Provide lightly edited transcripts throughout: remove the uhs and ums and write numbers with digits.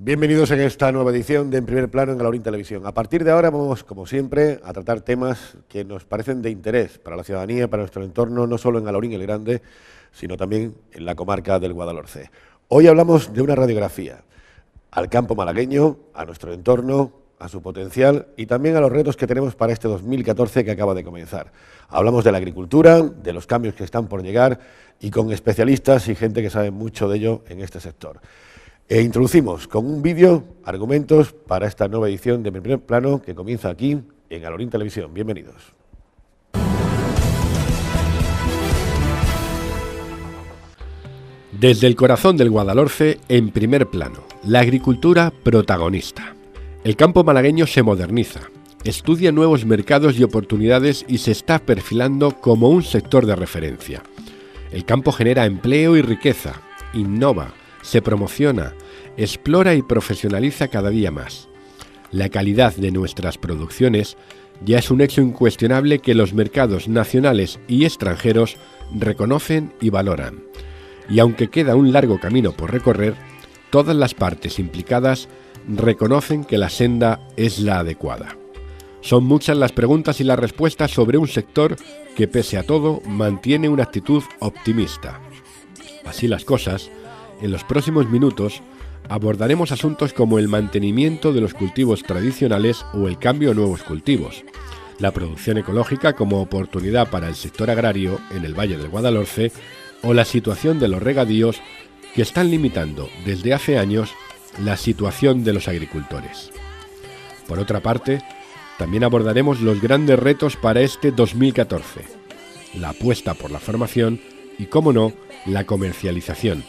Bienvenidos en esta nueva edición de En Primer Plano en Alaurín Televisión. A partir de ahora vamos, como siempre, a tratar temas que nos parecen de interés para la ciudadanía, para nuestro entorno, no solo en Alaurín el Grande, sino también en la comarca del Guadalhorce. Hoy hablamos de una radiografía al campo malagueño, a nuestro entorno, a su potencial y también a los retos que tenemos para este 2014 que acaba de comenzar. Hablamos de la agricultura, de los cambios que están por llegar y con especialistas y gente que sabe mucho de ello en este sector. Introducimos con un vídeo argumentos para esta nueva edición de Primer Plano que comienza aquí en Alaurín Televisión. Bienvenidos. Desde el corazón del Guadalhorce, en primer plano, la agricultura protagonista. El campo malagueño se moderniza, estudia nuevos mercados y oportunidades y se está perfilando como un sector de referencia. El campo genera empleo y riqueza, innova, se promociona, explora y profesionaliza cada día más. La calidad de nuestras producciones ya es un hecho incuestionable que los mercados nacionales y extranjeros reconocen y valoran. Y aunque queda un largo camino por recorrer, todas las partes implicadas reconocen que la senda es la adecuada. Son muchas las preguntas y las respuestas sobre un sector que, pese a todo, mantiene una actitud optimista. Así las cosas, en los próximos minutos abordaremos asuntos como el mantenimiento de los cultivos tradicionales o el cambio a nuevos cultivos, la producción ecológica como oportunidad para el sector agrario en el Valle del Guadalhorce o la situación de los regadíos que están limitando desde hace años la situación de los agricultores. Por otra parte, también abordaremos los grandes retos para este 2014, la apuesta por la formación y, cómo no, la comercialización,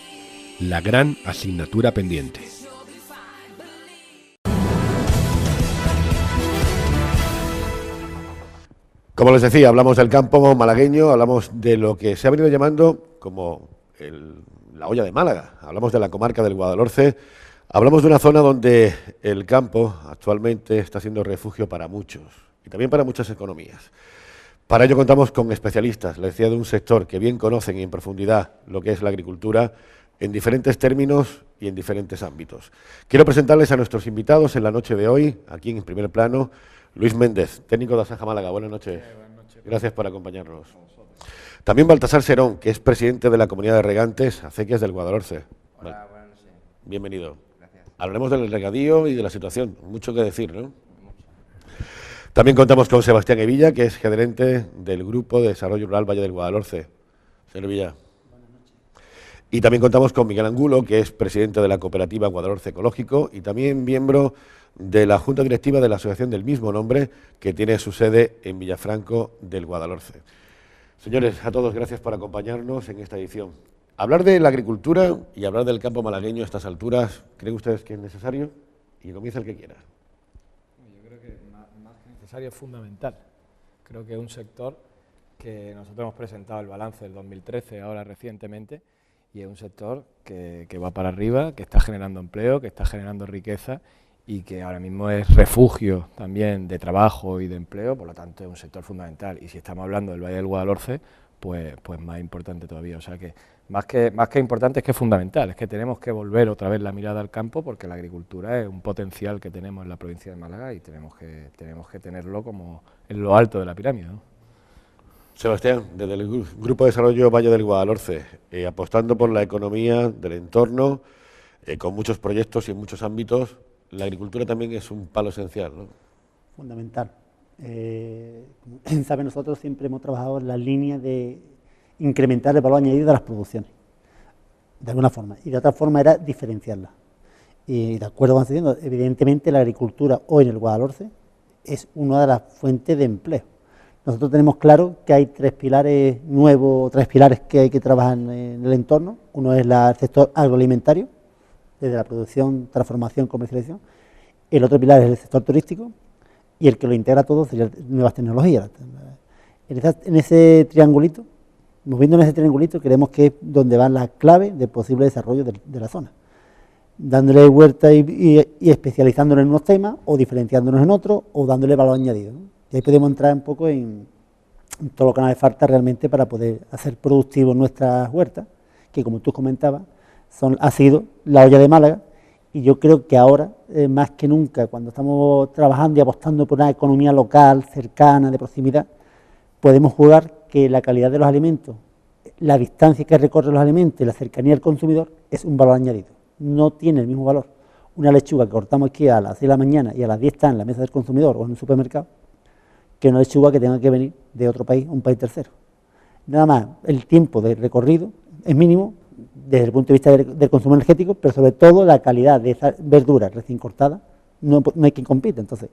la gran asignatura pendiente. Como les decía, hablamos del campo malagueño, hablamos de lo que se ha venido llamando como la olla de Málaga, hablamos de la comarca del Guadalhorce, hablamos de una zona donde el campo actualmente está siendo refugio para muchos y también para muchas economías. Para ello contamos con especialistas, les decía, de un sector que bien conocen y en profundidad lo que es la agricultura, en diferentes términos y en diferentes ámbitos. Quiero presentarles a nuestros invitados en la noche de hoy, aquí en Primer Plano. Luis Méndez, técnico de Asaja Málaga. Buenas noches. Buenas noches. Gracias por acompañarnos. También Baltasar Serón, que es presidente de la Comunidad de Regantes Acequias del Guadalhorce. Hola, buenas noches. Bienvenido. Gracias. Hablaremos del regadío y de la situación. Mucho que decir, ¿no? También contamos con Sebastián Evilla, que es gerente del Grupo de Desarrollo Rural Valle del Guadalhorce. Señor Evilla. Y también contamos con Miguel Angulo, que es presidente de la cooperativa Guadalhorce Ecológico y también miembro de la Junta Directiva de la asociación del mismo nombre, que tiene su sede en Villafranco del Guadalhorce. Señores, a todos, gracias por acompañarnos en esta edición. Hablar de la agricultura y hablar del campo malagueño a estas alturas, ¿creen ustedes que es necesario? Y comienza el que quiera. Yo creo que más que necesario es fundamental. Creo que es un sector que nosotros hemos presentado el balance del 2013, ahora recientemente, y es un sector que va para arriba, que está generando empleo, que está generando riqueza y que ahora mismo es refugio también de trabajo y de empleo, por lo tanto es un sector fundamental. Y si estamos hablando del Valle del Guadalhorce, pues más importante todavía. O sea que más que importante es que es fundamental, es que tenemos que volver otra vez la mirada al campo porque la agricultura es un potencial que tenemos en la provincia de Málaga y tenemos que tenerlo como en lo alto de la pirámide, ¿no? Sebastián, desde el Grupo de Desarrollo Valle del Guadalhorce, apostando por la economía del entorno, con muchos proyectos y en muchos ámbitos, la agricultura también es un palo esencial, ¿no? Fundamental. Como saben, nosotros siempre hemos trabajado en la línea de incrementar el valor añadido de las producciones, de alguna forma, y de otra forma era diferenciarla. Y de acuerdo con lo que estoy diciendo, evidentemente la agricultura hoy en el Guadalhorce es una de las fuentes de empleo. Nosotros tenemos claro que hay tres pilares nuevos, tres pilares que hay que trabajar en el entorno. Uno es el sector agroalimentario, desde la producción, transformación, comercialización. El otro pilar es el sector turístico y el que lo integra todo sería nuevas tecnologías. En ese triangulito, moviendo en ese triangulito, creemos que es donde van las claves de posible desarrollo de la zona. Dándole vuelta y especializándonos en unos temas, o diferenciándonos en otros, o dándole valor añadido, ¿no? Y ahí podemos entrar un poco en todo lo que nos hace falta realmente para poder hacer productivos nuestras huertas, que como tú comentabas, ha sido la olla de Málaga Y yo creo que ahora, más que nunca, cuando estamos trabajando y apostando por una economía local, cercana, de proximidad, podemos jugar que la calidad de los alimentos, la distancia que recorren los alimentos y la cercanía al consumidor es un valor añadido. No tiene el mismo valor una lechuga que cortamos aquí a las 6 de la mañana y a las 10 está en la mesa del consumidor o en un supermercado, que una lechuga que tenga que venir de otro país, un país tercero. Nada más, el tiempo de recorrido es mínimo desde el punto de vista del consumo energético, pero sobre todo la calidad de esa verdura recién cortada, no hay quien compite. Entonces,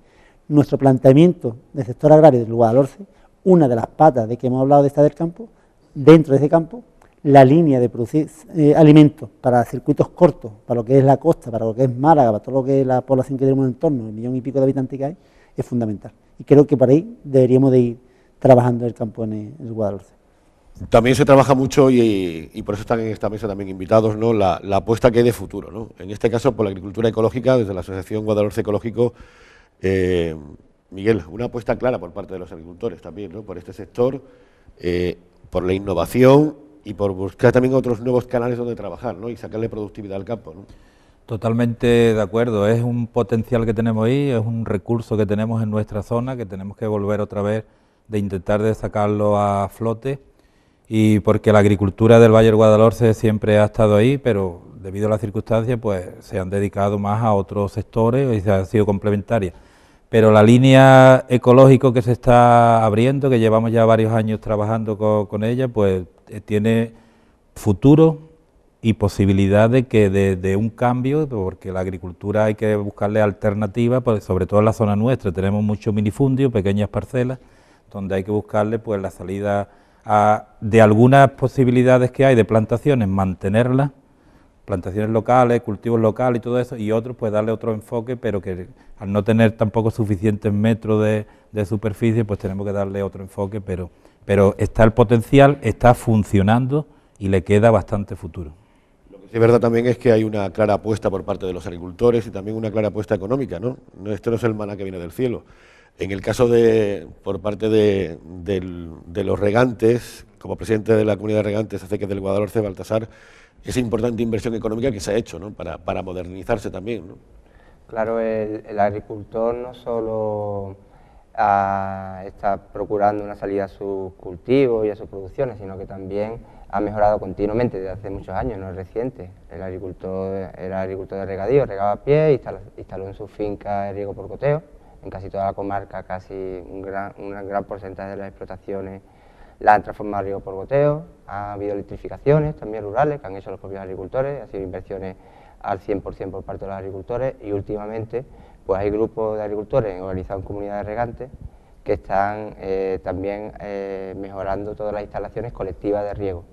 nuestro planteamiento del sector agrario del Guadalhorce, una de las patas de que hemos hablado de esta del campo, dentro de ese campo, la línea de producir alimentos para circuitos cortos, para lo que es la costa, para lo que es Málaga, para todo lo que es la población que tenemos en el entorno, el 1,5 millones de habitantes que hay, es fundamental. Y creo que por ahí deberíamos de ir trabajando el campo en el Guadalhorce. También se trabaja mucho y por eso están en esta mesa también invitados, ¿no?, la apuesta que hay de futuro, ¿no? En este caso por la agricultura ecológica, desde la Asociación Guadalhorce Ecológico. Miguel, una apuesta clara por parte de los agricultores también, ¿no?, por este sector, por la innovación y por buscar también otros nuevos canales donde trabajar, ¿no?, y sacarle productividad al campo, ¿no? Totalmente de acuerdo, es un potencial que tenemos ahí, es un recurso que tenemos en nuestra zona, que tenemos que volver otra vez de intentar de sacarlo a flote, y porque la agricultura del Valle del Guadalhorce siempre ha estado ahí, pero debido a las circunstancias pues se han dedicado más a otros sectores y se han sido complementarias. Pero la línea ecológica que se está abriendo, que llevamos ya varios años trabajando con ella, pues tiene futuro y posibilidad de que de un cambio, porque la agricultura hay que buscarle alternativas, pues sobre todo en la zona nuestra tenemos mucho minifundio, pequeñas parcelas, donde hay que buscarle pues la salida de algunas posibilidades que hay de plantaciones, mantenerlas, plantaciones locales, cultivos locales y todo eso, y otros pues darle otro enfoque, pero que al no tener tampoco suficientes metros de superficie, pues tenemos que darle otro enfoque, pero está el potencial, está funcionando y le queda bastante futuro. Lo que sí es verdad también es que hay una clara apuesta por parte de los agricultores y también una clara apuesta económica, ¿no? Esto no es el maná que viene del cielo. En el caso por parte de los regantes, como presidente de la comunidad de regantes aceques del Guadalhorce, Baltasar, esa importante inversión económica que se ha hecho, ¿no?, para modernizarse también, ¿no? Claro, el agricultor no solo está procurando una salida a sus cultivos y a sus producciones, sino que también ha mejorado continuamente desde hace muchos años, no es reciente. El agricultor era agricultor de regadío, regaba a pie, instaló en su finca el riego por goteo. En casi toda la comarca, casi un gran porcentaje de las explotaciones la han transformado en riego por goteo. Ha habido electrificaciones también rurales que han hecho los propios agricultores, ha sido inversiones al 100% por parte de los agricultores, y últimamente pues hay grupos de agricultores organizados en comunidades regantes que están también mejorando todas las instalaciones colectivas de riego,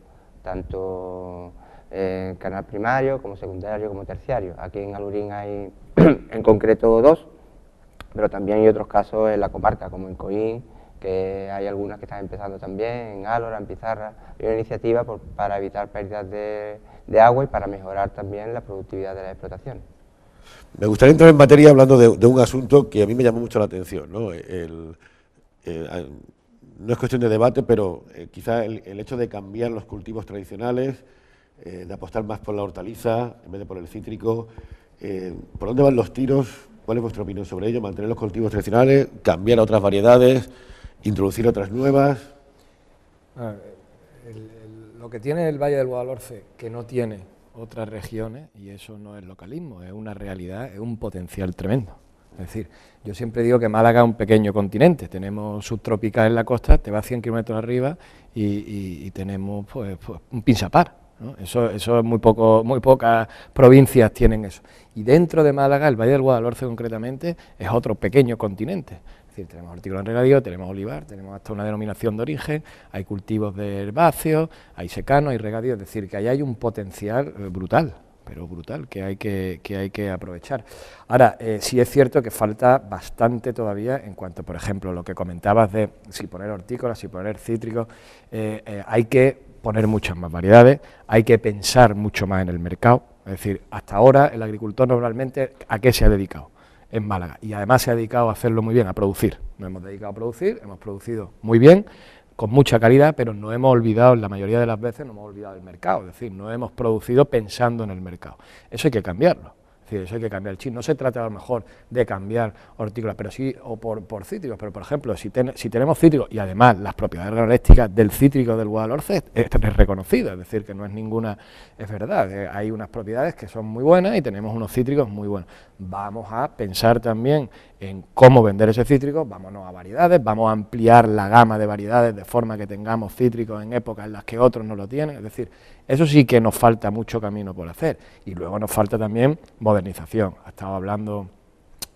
tanto en canal primario como secundario como terciario. Aquí en Alurín hay en concreto 2, pero también hay otros casos en la comarca, como en Coín, que hay algunas que están empezando también, en Álora, en Pizarra. Hay una iniciativa para evitar pérdidas de agua y para mejorar también la productividad de las explotaciones. Me gustaría entrar en materia hablando de un asunto que a mí me llamó mucho la atención, ¿no? No es cuestión de debate, pero quizá el hecho de cambiar los cultivos tradicionales, de apostar más por la hortaliza en vez de por el cítrico. ¿Por dónde van los tiros? ¿Cuál es vuestra opinión sobre ello? ¿Mantener los cultivos tradicionales, cambiar a otras variedades, introducir otras nuevas? Lo que tiene el Valle del Guadalhorce, que no tiene otras regiones, y eso no es localismo, es una realidad, es un potencial tremendo. Es decir, yo siempre digo que Málaga es un pequeño continente, tenemos subtropical en la costa, te vas 100 kilómetros arriba y tenemos pues un pinzapar, ¿no? Eso es muy pocas provincias tienen eso. Y dentro de Málaga, el Valle del Guadalhorce concretamente, es otro pequeño continente. Es decir, tenemos hortícola en regadío, tenemos olivar, tenemos hasta una denominación de origen, hay cultivos de herbáceos, hay secano, hay regadío, es decir, que ahí hay un potencial brutal, pero brutal, que hay que aprovechar. Ahora, sí es cierto que falta bastante todavía en cuanto, por ejemplo, lo que comentabas de si poner hortícolas, si poner cítricos, hay que poner muchas más variedades, hay que pensar mucho más en el mercado. Es decir, hasta ahora el agricultor normalmente, ¿a qué se ha dedicado? En Málaga, y además se ha dedicado a hacerlo muy bien, a producir. Nos hemos dedicado a producir, hemos producido muy bien, con mucha calidad, pero no hemos olvidado, la mayoría de las veces no hemos olvidado el mercado, es decir, no hemos producido pensando en el mercado. Eso hay que cambiarlo. Es Es decir, eso hay que cambiar el chip. No se trata a lo mejor de cambiar hortícolas, pero sí, o por cítricos, pero por ejemplo, si tenemos cítricos, y además las propiedades organolépticas del cítrico del Guadalhorce es reconocida, es decir, que no es ninguna, es verdad, hay unas propiedades que son muy buenas y tenemos unos cítricos muy buenos. Vamos a pensar también en cómo vender ese cítrico, vámonos a variedades, vamos a ampliar la gama de variedades de forma que tengamos cítricos en épocas en las que otros no lo tienen, es decir, eso sí que nos falta mucho camino por hacer. Y luego nos falta también modernización. Ha estado hablando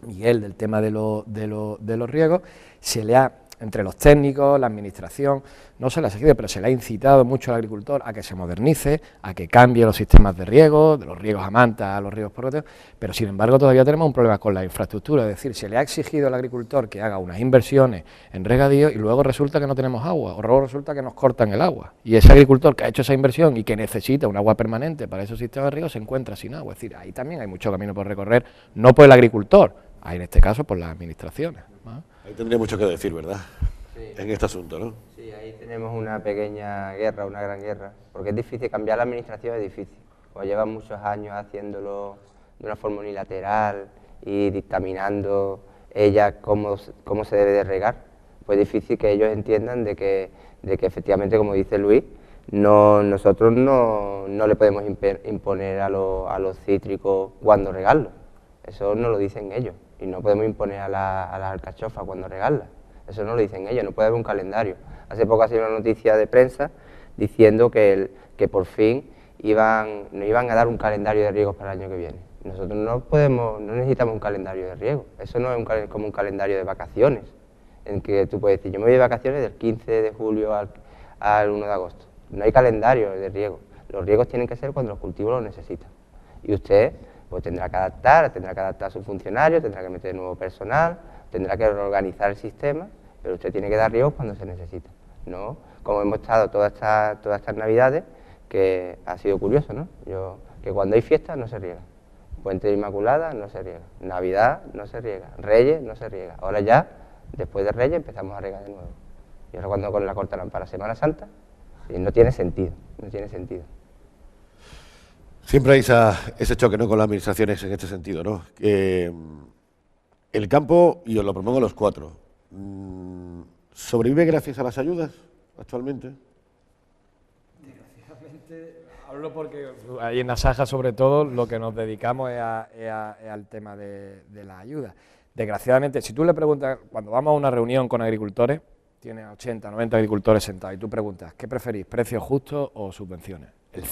Miguel del tema de los riegos, se le ha, entre los técnicos, la administración, no se le ha seguido, pero se le ha incitado mucho al agricultor a que se modernice, a que cambie los sistemas de riego, de los riegos a manta a los riegos por goteo, pero sin embargo todavía tenemos un problema con la infraestructura, es decir, se le ha exigido al agricultor que haga unas inversiones en regadío y luego resulta que no tenemos agua, o luego resulta que nos cortan el agua, y ese agricultor que ha hecho esa inversión y que necesita un agua permanente para esos sistemas de riego se encuentra sin agua, es decir, ahí también hay mucho camino por recorrer, no por el agricultor, ahí en este caso por las administraciones, ¿no? Ahí tendría mucho que decir, ¿verdad? Sí. En este asunto, ¿no? Sí, ahí tenemos una pequeña guerra, una gran guerra, porque es difícil, cambiar la administración es difícil, pues llevan muchos años haciéndolo de una forma unilateral y dictaminando ella cómo se debe de regar, pues es difícil que ellos entiendan de que efectivamente, como dice Luis, nosotros no le podemos imponer a los cítricos cuándo regarlos, eso no lo dicen ellos, y no podemos imponer a las alcachofas cuándo regarlas. Eso no lo dicen ellos, no puede haber un calendario. Hace poco ha sido una noticia de prensa diciendo que por fin nos iban a dar un calendario de riegos para el año que viene. Nosotros no necesitamos un calendario de riego. Eso no es como un calendario de vacaciones, en que tú puedes decir, yo me voy de vacaciones del 15 de julio al 1 de agosto. No hay calendario de riego. Los riegos tienen que ser cuando los cultivos los necesitan. Y usted pues tendrá que adaptar a sus funcionarios, tendrá que meter nuevo personal, tendrá que reorganizar el sistema, pero usted tiene que dar riegos cuando se necesita, ¿no? Como hemos estado todas estas navidades, que ha sido curioso, ¿no? Que cuando hay fiestas no se riega, Puente de Inmaculada no se riega, Navidad no se riega, Reyes no se riega, ahora ya, después de Reyes empezamos a regar de nuevo. Y ahora cuando con la cortarán para Semana Santa, no tiene sentido, no tiene sentido. Siempre hay ese choque, ¿no?, con las administraciones en este sentido, ¿no? El campo, y os lo propongo a los cuatro, ¿sobrevive gracias a las ayudas actualmente? Desgraciadamente, hablo porque ahí en Asaja sobre todo lo que nos dedicamos es al tema de la ayuda. Desgraciadamente, si tú le preguntas, cuando vamos a una reunión con agricultores, tiene 80, 90 agricultores sentados y tú preguntas, ¿qué preferís, precios justos o subvenciones? El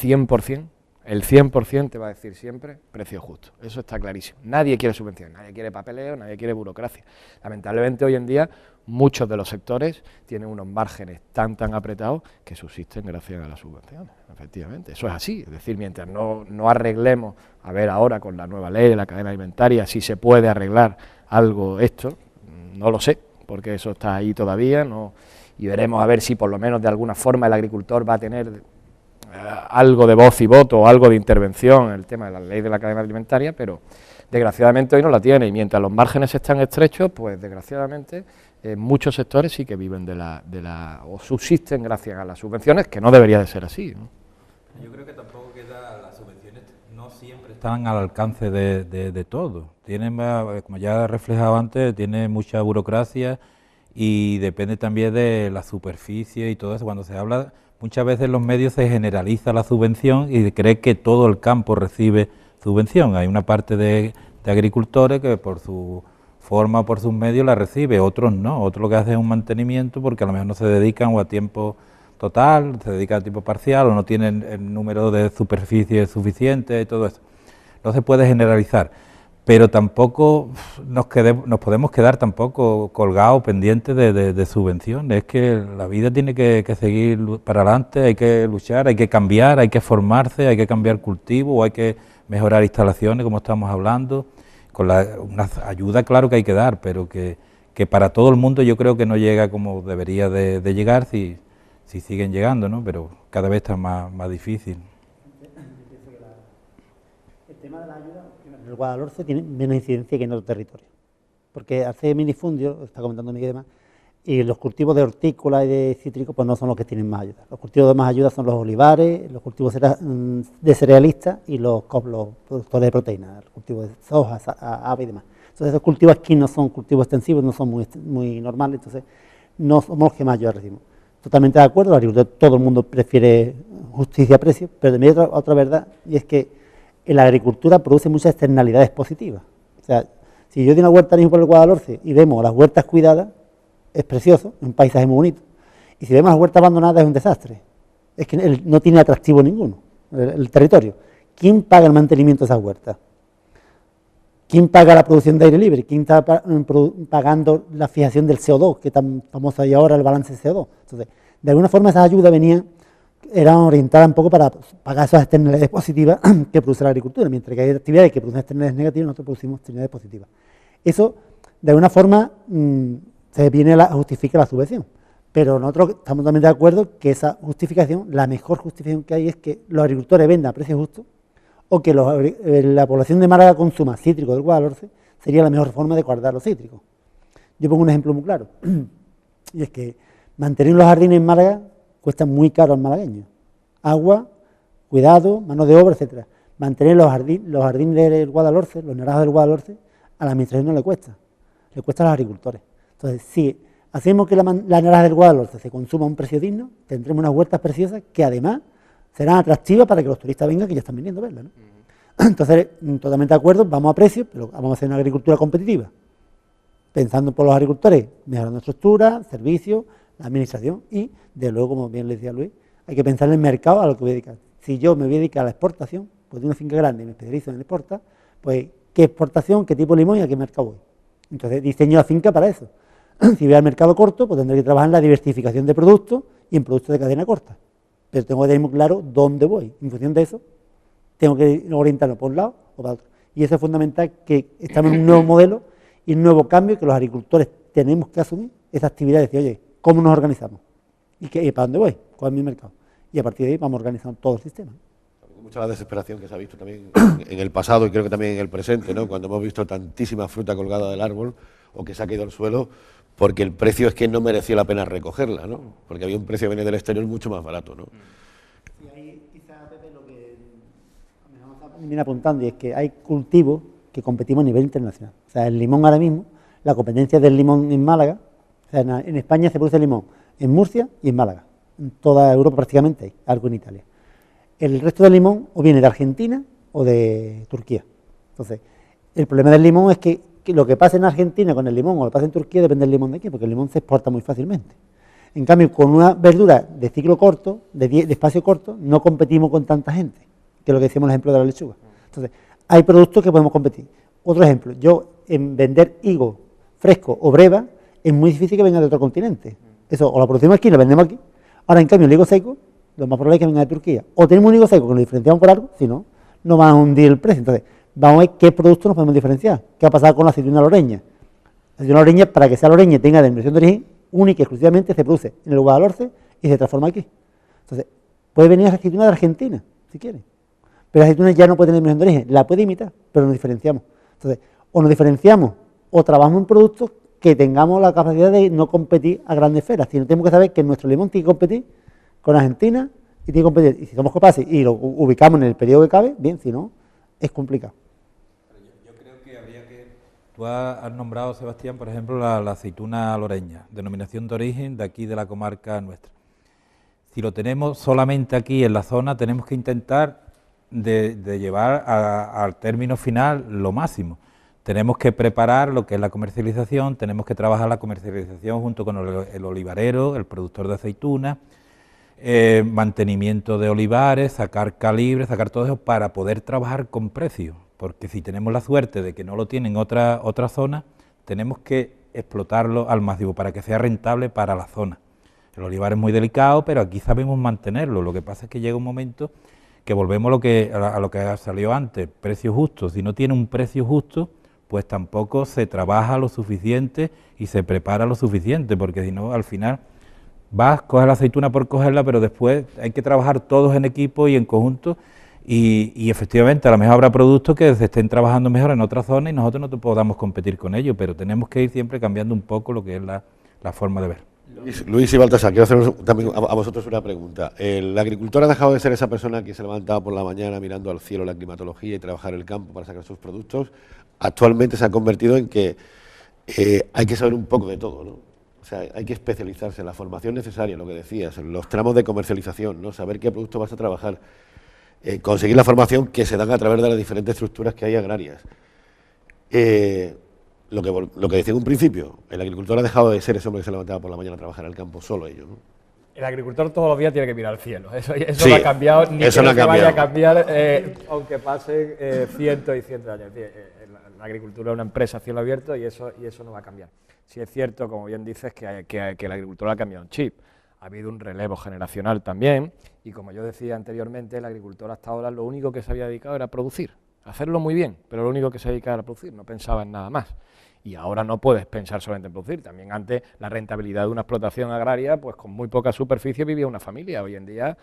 100% te va a decir siempre precio justo, eso está clarísimo. Nadie quiere subvenciones, nadie quiere papeleo, nadie quiere burocracia. Lamentablemente hoy en día muchos de los sectores tienen unos márgenes tan apretados que subsisten gracias a las subvenciones, efectivamente. Eso es así, es decir, mientras no arreglemos, a ver ahora con la nueva ley de la cadena alimentaria, si se puede arreglar algo esto, no lo sé, porque eso está ahí todavía, y veremos a ver si por lo menos de alguna forma el agricultor va a tener algo de voz y voto o algo de intervención en el tema de la ley de la cadena alimentaria, pero desgraciadamente hoy no la tiene, y mientras los márgenes están estrechos, pues desgraciadamente muchos sectores sí que viven o subsisten gracias a las subvenciones, que no debería de ser así, ¿no? Yo creo que tampoco las subvenciones no siempre están al alcance de todo. Tienen, como ya he reflejado antes, tiene mucha burocracia y depende también de la superficie y todo eso. Cuando se habla, muchas veces en los medios se generaliza la subvención y cree que todo el campo recibe subvención. Hay una parte de agricultores que por su forma o por sus medios la recibe, otros no. Otros lo que hacen es un mantenimiento porque a lo mejor no se dedican o a tiempo total, se dedican a tiempo parcial o no tienen el número de superficie suficiente y todo eso. No se puede generalizar, pero tampoco nos podemos quedar tampoco colgados, pendientes de subvenciones. Es que la vida tiene que seguir para adelante, hay que luchar, hay que cambiar, hay que formarse, hay que cambiar cultivo, o hay que mejorar instalaciones, como estamos hablando. Con una ayuda, claro que hay que dar, pero que para todo el mundo yo creo que no llega como debería de llegar si siguen llegando, ¿no? Pero cada vez está más difícil. El tema de la ayuda, en el Guadalhorce tiene menos incidencia que en otros territorios, porque hace minifundio, está comentando Miguel y demás, Y los cultivos de hortícola y de cítrico pues no son los que tienen más ayuda. Los cultivos de más ayuda son los olivares, los cultivos de cerealistas y los productores de proteínas, los cultivos de soja, ave y demás. Entonces esos cultivos aquí no son cultivos extensivos, no son muy normales, entonces no somos los que más ayuda recibimos. Totalmente de acuerdo, todo el mundo prefiere justicia a precio, pero también hay otra verdad, y es que en la agricultura produce muchas externalidades positivas. O sea, si yo tengo una huerta por el Guadalhorce y vemos las huertas cuidadas, es precioso, es un paisaje muy bonito. Y si vemos las huertas abandonadas es un desastre. Es que no tiene atractivo ninguno, el territorio. ¿Quién paga el mantenimiento de esas huertas? ¿Quién paga la producción de aire libre? ¿Quién está pagando la fijación del CO2, que tan famoso hay ahora, el balance de CO2? Entonces, de alguna forma esas ayudas eran orientadas un poco para pagar esas externalidades positivas que produce la agricultura, mientras que hay actividades que producen externalidades negativas, nosotros producimos externalidades positivas. Eso, de alguna forma, se viene a justificar la subvención, pero nosotros estamos totalmente de acuerdo que esa justificación, la mejor justificación que hay es que los agricultores vendan a precio justo o que la población de Málaga consuma cítricos del Guadalhorce, sería la mejor forma de guardar los cítricos. Yo pongo un ejemplo muy claro, y es que mantener los jardines en Málaga cuesta muy caro al malagueño. Agua, cuidado, mano de obra, etcétera. Mantener los jardines del Guadalhorce, los naranjos del Guadalhorce, a la administración no le cuesta a los agricultores. Entonces, si hacemos que la naranja del Guadalhorce se consuma a un precio digno, tendremos unas huertas preciosas que además serán atractivas para que los turistas vengan, que ya están viniendo a verlas, ¿no? Entonces, totalmente de acuerdo, vamos a precio, pero vamos a hacer una agricultura competitiva, pensando por los agricultores, mejorando estructura, servicios, la administración y, de luego, como bien le decía Luis, hay que pensar en el mercado a lo que voy a dedicar. Si yo me voy a dedicar a la exportación, pues de una finca grande y me especializo en exportar, pues qué exportación, qué tipo de limón y a qué mercado voy. Entonces, diseño la finca para eso. Si voy al mercado corto, pues tendré que trabajar en la diversificación de productos y en productos de cadena corta. Pero tengo que tener muy claro dónde voy. En función de eso, tengo que orientarlo por un lado o para otro. Y eso es fundamental, que estamos en un nuevo modelo y un nuevo cambio que los agricultores tenemos que asumir esa actividad de decir, oye, ¿cómo nos organizamos? ¿Y para dónde voy? ¿Cuál es mi mercado? Y a partir de ahí vamos organizando todo el sistema. Mucha la desesperación que se ha visto también en el pasado y creo que también en el presente, ¿no? Cuando hemos visto tantísima fruta colgada del árbol o que se ha caído al suelo porque el precio es que no mereció la pena recogerla, ¿no? Porque había un precio que venía del exterior mucho más barato, ¿no? Y ahí quizás, Pepe, lo que me viene apuntando, y es que hay cultivos que competimos a nivel internacional. O sea, el limón ahora mismo, la competencia del limón en Málaga, o sea, en España se produce limón en Murcia y en Málaga. En toda Europa prácticamente hay, algo en Italia. El resto del limón o viene de Argentina o de Turquía. Entonces, el problema del limón es que lo que pasa en Argentina con el limón o lo que pasa en Turquía depende del limón de aquí, porque el limón se exporta muy fácilmente. En cambio, con una verdura de ciclo corto, de espacio corto, no competimos con tanta gente, que es lo que decíamos el ejemplo de la lechuga. Entonces, hay productos que podemos competir. Otro ejemplo, yo en vender higo fresco o breva, es muy difícil que venga de otro continente. Eso o lo producimos aquí y lo vendemos aquí. Ahora, en cambio, el higo seco, lo más probable es que venga de Turquía. O tenemos un higo seco que nos diferenciamos por algo, si no, no van a hundir el precio. Entonces, vamos a ver qué productos nos podemos diferenciar. ¿Qué ha pasado con la aceituna loreña? La aceituna loreña, para que sea loreña y tenga denominación de origen única y exclusivamente, se produce en el Guadalhorce y se transforma aquí. Entonces, puede venir la aceituna de Argentina, si quiere. Pero la aceituna ya no puede tener denominación de origen, la puede imitar, pero nos diferenciamos. Entonces, o nos diferenciamos o trabajamos en productos que tengamos la capacidad de no competir a grandes esferas, sino tenemos que saber que nuestro limón tiene que competir con Argentina y tiene que competir. Y si somos capaces y lo ubicamos en el periodo que cabe, bien, si no, es complicado. Yo creo que habría que... Tú has nombrado, Sebastián, por ejemplo, la aceituna loreña, denominación de origen de aquí de la comarca nuestra. Si lo tenemos solamente aquí en la zona, tenemos que intentar de llevar al término final lo máximo. Tenemos que preparar lo que es la comercialización, tenemos que trabajar la comercialización junto con el olivarero, el productor de aceituna, mantenimiento de olivares, sacar calibres, sacar todo eso para poder trabajar con precio, porque si tenemos la suerte de que no lo tienen otra zona, tenemos que explotarlo al máximo para que sea rentable para la zona. El olivar es muy delicado, pero aquí sabemos mantenerlo. Lo que pasa es que llega un momento que volvemos a lo que salió antes, precio justo. Si no tiene un precio justo, pues tampoco se trabaja lo suficiente y se prepara lo suficiente, porque si no, al final vas, coges la aceituna por cogerla, pero después hay que trabajar todos en equipo y en conjunto, y efectivamente a lo mejor habrá productos que se estén trabajando mejor en otra zona y nosotros no podamos competir con ellos, pero tenemos que ir siempre cambiando un poco lo que es la la forma de ver. Luis y Baltasar, quiero hacer también a vosotros una pregunta. ¿El agricultor ha dejado de ser esa persona que se levantaba por la mañana mirando al cielo la climatología y trabajar el campo para sacar sus productos? Actualmente se ha convertido en que hay que saber un poco de todo, ¿no? O sea, hay que especializarse en la formación necesaria, lo que decías, en los tramos de comercialización, ¿no? Saber qué producto vas a trabajar, conseguir la formación que se dan a través de las diferentes estructuras que hay agrarias. Lo que decía en un principio, el agricultor ha dejado de ser ese hombre que se levantaba por la mañana a trabajar al campo solo ellos, ¿no? El agricultor todos los días tiene que mirar al cielo. Eso Sí, no ha cambiado, ni eso creo no ha que vaya a cambiado. cambiar, aunque pasen cientos y cientos de años. Es decir, la agricultura es una empresa a cielo abierto y eso no va a cambiar. Sí es cierto, como bien dices, que el agricultor ha cambiado un chip. Ha habido un relevo generacional también y, como yo decía anteriormente, el agricultor hasta ahora lo único que se había dedicado era a producir. Hacerlo muy bien, pero lo único que se dedicaba era a producir, no pensaba en nada más. Y ahora no puedes pensar solamente en producir. También antes la rentabilidad de una explotación agraria, pues con muy poca superficie vivía una familia. Hoy en día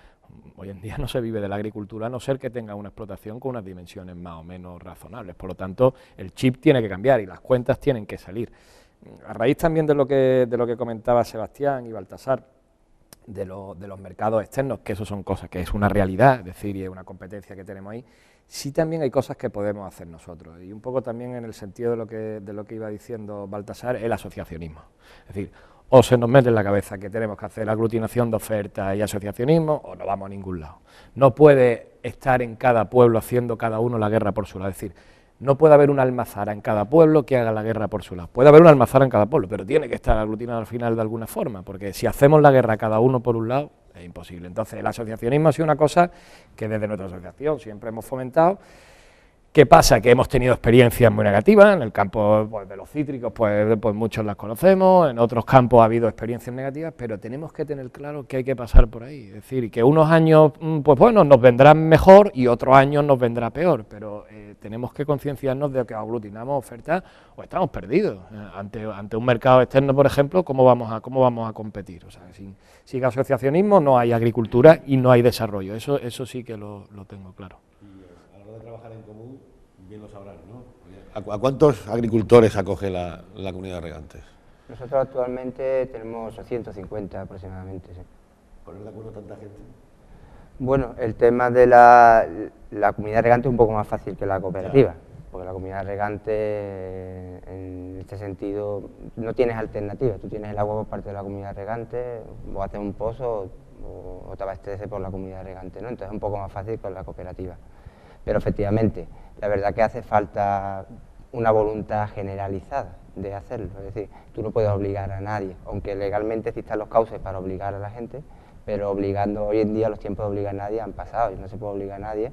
no se vive de la agricultura, a no ser que tenga una explotación con unas dimensiones más o menos razonables. Por lo tanto, el chip tiene que cambiar y las cuentas tienen que salir. A raíz también de lo que comentaba Sebastián y Baltasar, de los mercados externos, que eso son cosas que es una realidad, es decir, y es una competencia que tenemos ahí. Sí, también hay cosas que podemos hacer nosotros, y un poco también en el sentido de lo que iba diciendo Baltasar, el asociacionismo. Es decir, o se nos mete en la cabeza que tenemos que hacer aglutinación de ofertas y asociacionismo, o no vamos a ningún lado. No puede estar en cada pueblo haciendo cada uno la guerra por su lado. Es decir, no puede haber una almazara en cada pueblo que haga la guerra por su lado. Puede haber una almazara en cada pueblo, pero tiene que estar aglutinada al final de alguna forma, porque si hacemos la guerra cada uno por un lado, es imposible. Entonces, el asociacionismo ha sido una cosa que desde nuestra asociación siempre hemos fomentado. ¿Qué pasa? Que hemos tenido experiencias muy negativas, en el campo pues, de los cítricos, pues muchos las conocemos, en otros campos ha habido experiencias negativas, pero tenemos que tener claro que hay que pasar por ahí, es decir, que unos años, pues bueno, nos vendrán mejor y otros años nos vendrá peor, pero tenemos que concienciarnos de que aglutinamos ofertas o estamos perdidos. Ante un mercado externo, por ejemplo, ¿cómo vamos a competir? O sea, sin asociacionismo no hay agricultura y no hay desarrollo, eso sí que lo tengo claro. A la hora de trabajar en común, bien lo sabrán, ¿no? ¿A cuántos agricultores acoge la comunidad de regantes? Nosotros actualmente tenemos 150 aproximadamente, sí. ¿Poner de acuerdo tanta gente? Bueno, el tema de la comunidad regante es un poco más fácil que la cooperativa, porque la comunidad regante, en este sentido, no tienes alternativas. Tú tienes el agua por parte de la comunidad regante, o haces un pozo o te abasteces por la comunidad regante, ¿no? Entonces es un poco más fácil con la cooperativa. Pero efectivamente, la verdad que hace falta una voluntad generalizada de hacerlo. Es decir, tú no puedes obligar a nadie, aunque legalmente existan los cauces para obligar a la gente, pero obligando hoy en día los tiempos de obligar a nadie han pasado y no se puede obligar a nadie,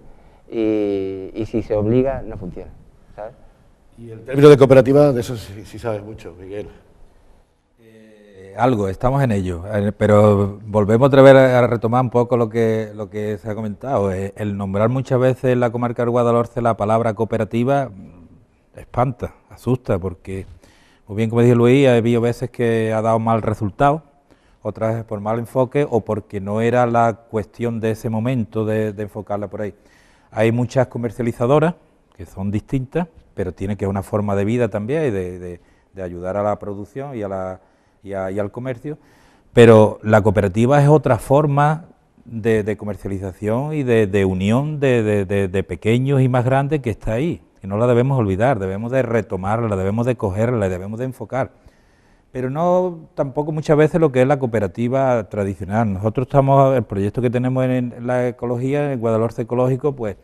y si se obliga no funciona, ¿sabes? Y el término de cooperativa, de eso sí sabes mucho, Miguel. Algo, estamos en ello, pero volvemos otra vez a retomar un poco lo que se ha comentado. El nombrar muchas veces en la comarca del Guadalhorce la palabra cooperativa espanta, asusta, porque, muy bien como dice Luis, ha habido veces que ha dado mal resultado, otras veces por mal enfoque o porque no era la cuestión de ese momento de enfocarla por ahí. Hay muchas comercializadoras que son distintas, pero tiene que ser una forma de vida también y de ayudar a la producción y al comercio, pero la cooperativa es otra forma de comercialización y de unión de pequeños y más grandes que está ahí, que no la debemos olvidar, debemos de retomarla, debemos de cogerla, debemos de enfocar, pero no tampoco muchas veces lo que es la cooperativa tradicional. Nosotros el proyecto que tenemos en la ecología, en Guadalhorce Ecológico, pues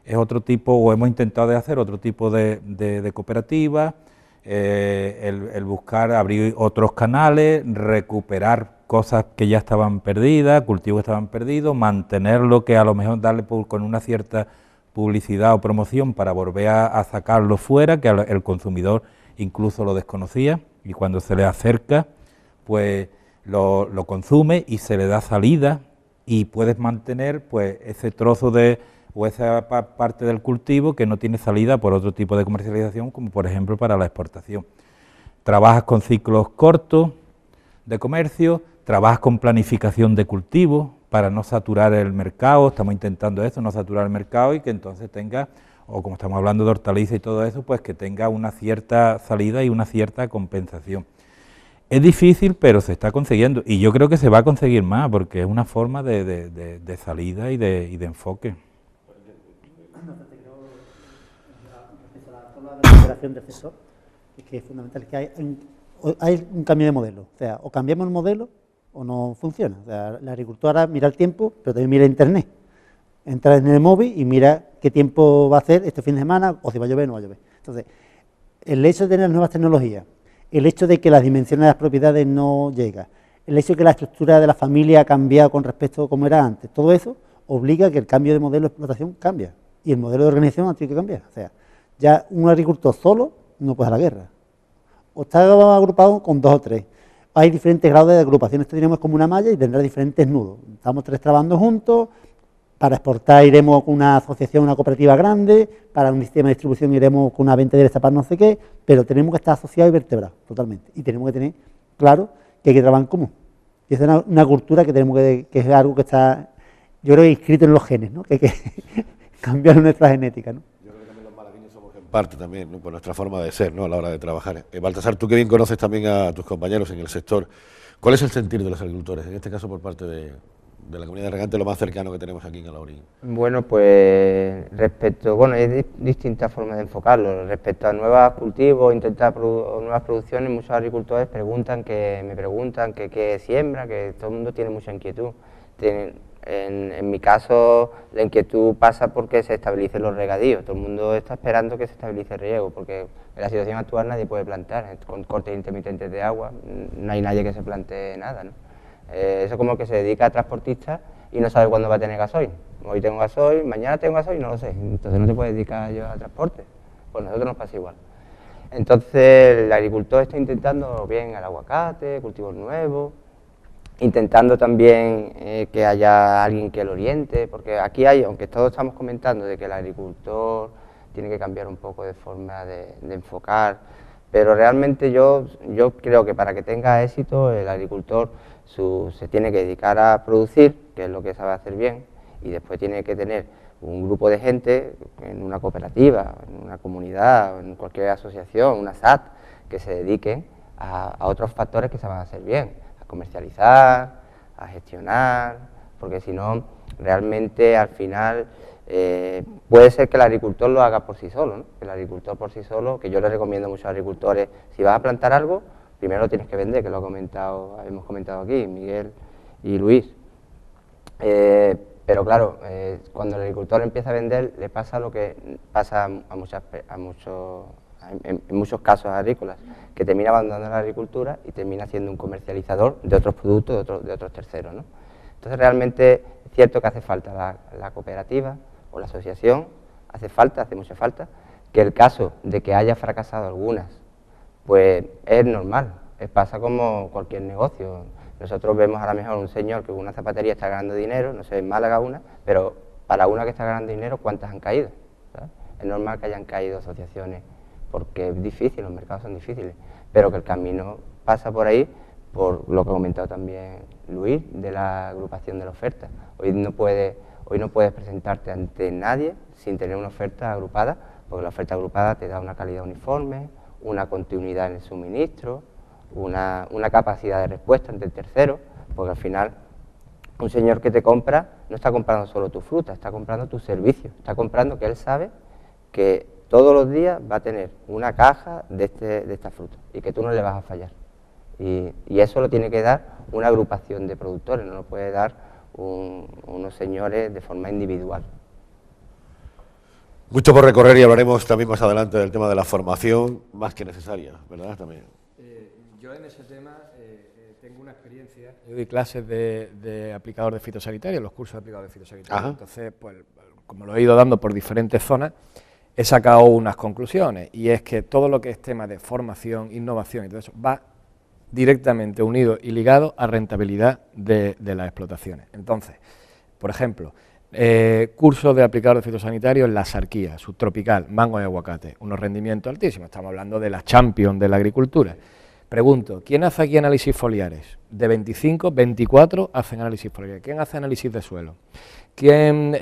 es otro tipo, o hemos intentado de hacer otro tipo de cooperativa, el buscar abrir otros canales, recuperar cosas que ya estaban perdidas, cultivos que estaban perdidos, mantenerlo, que a lo mejor darle con una cierta publicidad o promoción para volver a sacarlo fuera, que el consumidor incluso lo desconocía y cuando se le acerca pues lo consume y se le da salida y puedes mantener pues ese trozo o esa parte del cultivo que no tiene salida por otro tipo de comercialización, como por ejemplo para la exportación. Trabajas con ciclos cortos de comercio, trabajas con planificación de cultivo para no saturar el mercado, estamos intentando eso, no saturar el mercado y que entonces tenga, o como estamos hablando de hortalizas y todo eso, pues que tenga una cierta salida y una cierta compensación. Es difícil, pero se está consiguiendo, y yo creo que se va a conseguir más, porque es una forma de salida y de enfoque. La recuperación del sector es que es fundamental que hay un cambio de modelo, o sea, o cambiamos el modelo o no funciona. O sea, la agricultura mira el tiempo, pero también mira internet. Entra en el móvil y mira qué tiempo va a hacer este fin de semana, o si va a llover o no va a llover. Entonces, el hecho de tener nuevas tecnologías, el hecho de que las dimensiones de las propiedades no llegan, el hecho de que la estructura de la familia ha cambiado con respecto a cómo era antes, todo eso obliga a que el cambio de modelo de explotación cambie y el modelo de organización ha tenido que cambiar. O sea, ya un agricultor solo no puede hacer la guerra. O está agrupado con 2 o 3. Hay diferentes grados de agrupación. Esto tenemos como una malla y tendrá diferentes nudos. Estamos 3 trabajando juntos. Para exportar iremos con una asociación, una cooperativa grande. Para un sistema de distribución iremos con una venta directa para no sé qué. Pero tenemos que estar asociados y vertebrados totalmente. Y tenemos que tener claro que hay que trabajar en común. Y esa es una cultura que tenemos que es algo que está, yo creo, inscrito en los genes, ¿no? Que hay que cambiar nuestra genética, ¿no? Parte también, ¿no? Por nuestra forma de ser, ¿no? A la hora de trabajar. Baltasar, tú que bien conoces también a tus compañeros en el sector, ¿cuál es el sentir de los agricultores? En este caso por parte de la comunidad de regantes, lo más cercano que tenemos aquí en Alhaurín. Bueno, pues hay distintas formas de enfocarlo. Respecto a nuevos cultivos, nuevas producciones, muchos agricultores me preguntan que qué siembra, que todo el mundo tiene mucha inquietud. En mi caso, la inquietud pasa porque se estabilicen los regadíos. Todo el mundo está esperando que se estabilice el riego, porque en la situación actual nadie puede plantar. Con cortes intermitentes de agua, no hay nadie que se plantee nada, ¿no? Eso como que se dedica a transportistas y no sabe cuándo va a tener gasoil. Hoy tengo gasoil, mañana tengo gasoil, no lo sé. Entonces no te puedes dedicar yo a transporte. Pues a nosotros nos pasa igual. Entonces el agricultor está intentando bien el aguacate, cultivos nuevos, intentando también que haya alguien que lo oriente, porque aquí hay, aunque todos estamos comentando de que el agricultor tiene que cambiar un poco de forma de enfocar, pero realmente yo creo que para que tenga éxito el agricultor se tiene que dedicar a producir, que es lo que sabe hacer bien, y después tiene que tener un grupo de gente en una cooperativa, en una comunidad, en cualquier asociación, una SAT, que se dediquen a otros factores que saben hacer bien, a comercializar, a gestionar, porque si no, realmente al final puede ser que el agricultor lo haga por sí solo, ¿no? El agricultor por sí solo, que yo le recomiendo a muchos agricultores, si vas a plantar algo, primero lo tienes que vender, que lo hemos comentado aquí, Miguel y Luis. Pero claro, cuando el agricultor empieza a vender, le pasa lo que pasa en muchos casos agrícolas, que termina abandonando la agricultura y termina siendo un comercializador de otros productos de otros terceros, ¿no? Entonces realmente es cierto que hace falta la cooperativa o la asociación, hace mucha falta, que el caso de que haya fracasado algunas, pues es normal, pasa como cualquier negocio. Nosotros vemos a lo mejor un señor que con una zapatería está ganando dinero, no sé, en Málaga una, pero para una que está ganando dinero, ¿cuántas han caído? ¿Sabes? Es normal que hayan caído asociaciones, porque es difícil, los mercados son difíciles, pero que el camino pasa por ahí, por lo que ha comentado también Luis, de la agrupación de la oferta. Hoy no puedes presentarte ante nadie sin tener una oferta agrupada, porque la oferta agrupada te da una calidad uniforme, una continuidad en el suministro, una capacidad de respuesta ante el tercero, porque al final un señor que te compra no está comprando solo tu fruta, está comprando tu servicio, está comprando que él sabe que todos los días va a tener una caja de esta fruta y que tú no le vas a fallar. Y eso lo tiene que dar una agrupación de productores, no lo puede dar unos señores de forma individual. Mucho por recorrer y hablaremos también más adelante del tema de la formación, más que necesaria, ¿verdad? También. Yo en ese tema tengo una experiencia. Yo doy clases de aplicador de fitosanitario, los cursos de aplicador de fitosanitario. Ajá. Entonces, pues, como lo he ido dando por diferentes zonas, he sacado unas conclusiones, y es que todo lo que es tema de formación, innovación y todo eso va directamente unido y ligado a rentabilidad de las explotaciones. Entonces, por ejemplo, curso de aplicador de fitosanitario en la sarquía, subtropical, mango y aguacate, unos rendimientos altísimos, estamos hablando de la champion de la agricultura, Pregunto, ¿quién hace aquí análisis foliares? De 25, 24 hacen análisis foliares. ¿Quién hace análisis de suelo? ¿Quién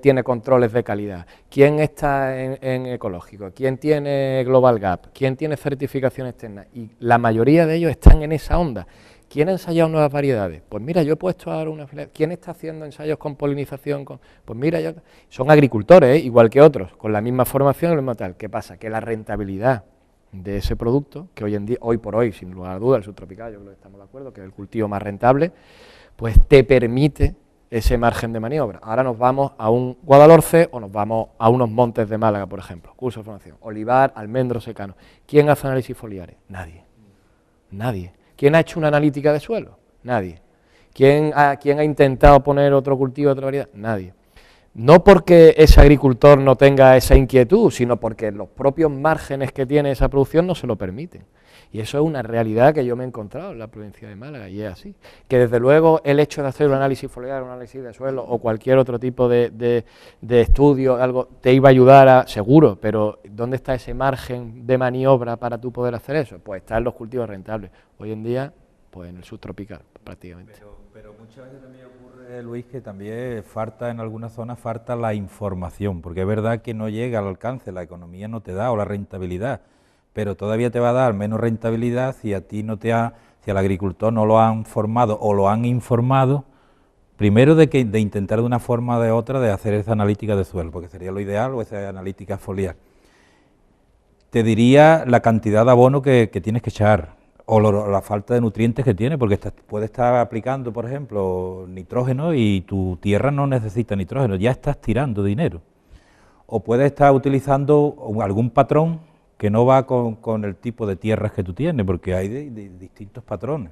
tiene controles de calidad? ¿Quién está en ecológico? ¿Quién tiene Global Gap? ¿Quién tiene certificación externa? Y la mayoría de ellos están en esa onda. ¿Quién ha ensayado nuevas variedades? Pues mira, yo he puesto ahora una fila. ¿Quién está haciendo ensayos con polinización? Pues mira, son agricultores, igual que otros, con la misma formación y lo mismo tal. ¿Qué pasa? Que la rentabilidad de ese producto, que hoy en día, hoy por hoy, sin lugar a dudas, el subtropical, yo creo que estamos de acuerdo, que es el cultivo más rentable, pues te permite ese margen de maniobra. Ahora nos vamos a un Guadalhorce o nos vamos a unos montes de Málaga, por ejemplo, curso de formación, olivar, almendro secano. ¿Quién hace análisis foliares? Nadie. Nadie. ¿Quién ha hecho una analítica de suelo? Nadie. ¿Quién ha intentado poner otro cultivo, otra variedad? Nadie. No porque ese agricultor no tenga esa inquietud, sino porque los propios márgenes que tiene esa producción no se lo permiten. Y eso es una realidad que yo me he encontrado en la provincia de Málaga, y es así. Que desde luego el hecho de hacer un análisis foliar, un análisis de suelo o cualquier otro tipo de estudio, algo, te iba a ayudar seguro, pero ¿dónde está ese margen de maniobra para tú poder hacer eso? Pues está en los cultivos rentables. Hoy en día, pues en el subtropical, prácticamente. Pero muchas veces también ocurre, Luis, que también falta en algunas zonas falta la información, porque es verdad que no llega al alcance, la economía no te da, o la rentabilidad, pero todavía te va a dar menos rentabilidad si a ti no te ha, si al agricultor no lo han formado o lo han informado, primero de intentar de una forma o de otra de hacer esa analítica de suelo, porque sería lo ideal, o esa analítica foliar. Te diría la cantidad de abono que tienes que echar, o la falta de nutrientes que tiene, porque puedes estar aplicando, por ejemplo, nitrógeno y tu tierra no necesita nitrógeno, ya estás tirando dinero. O puedes estar utilizando algún patrón que no va con el tipo de tierras que tú tienes, porque hay de distintos patrones.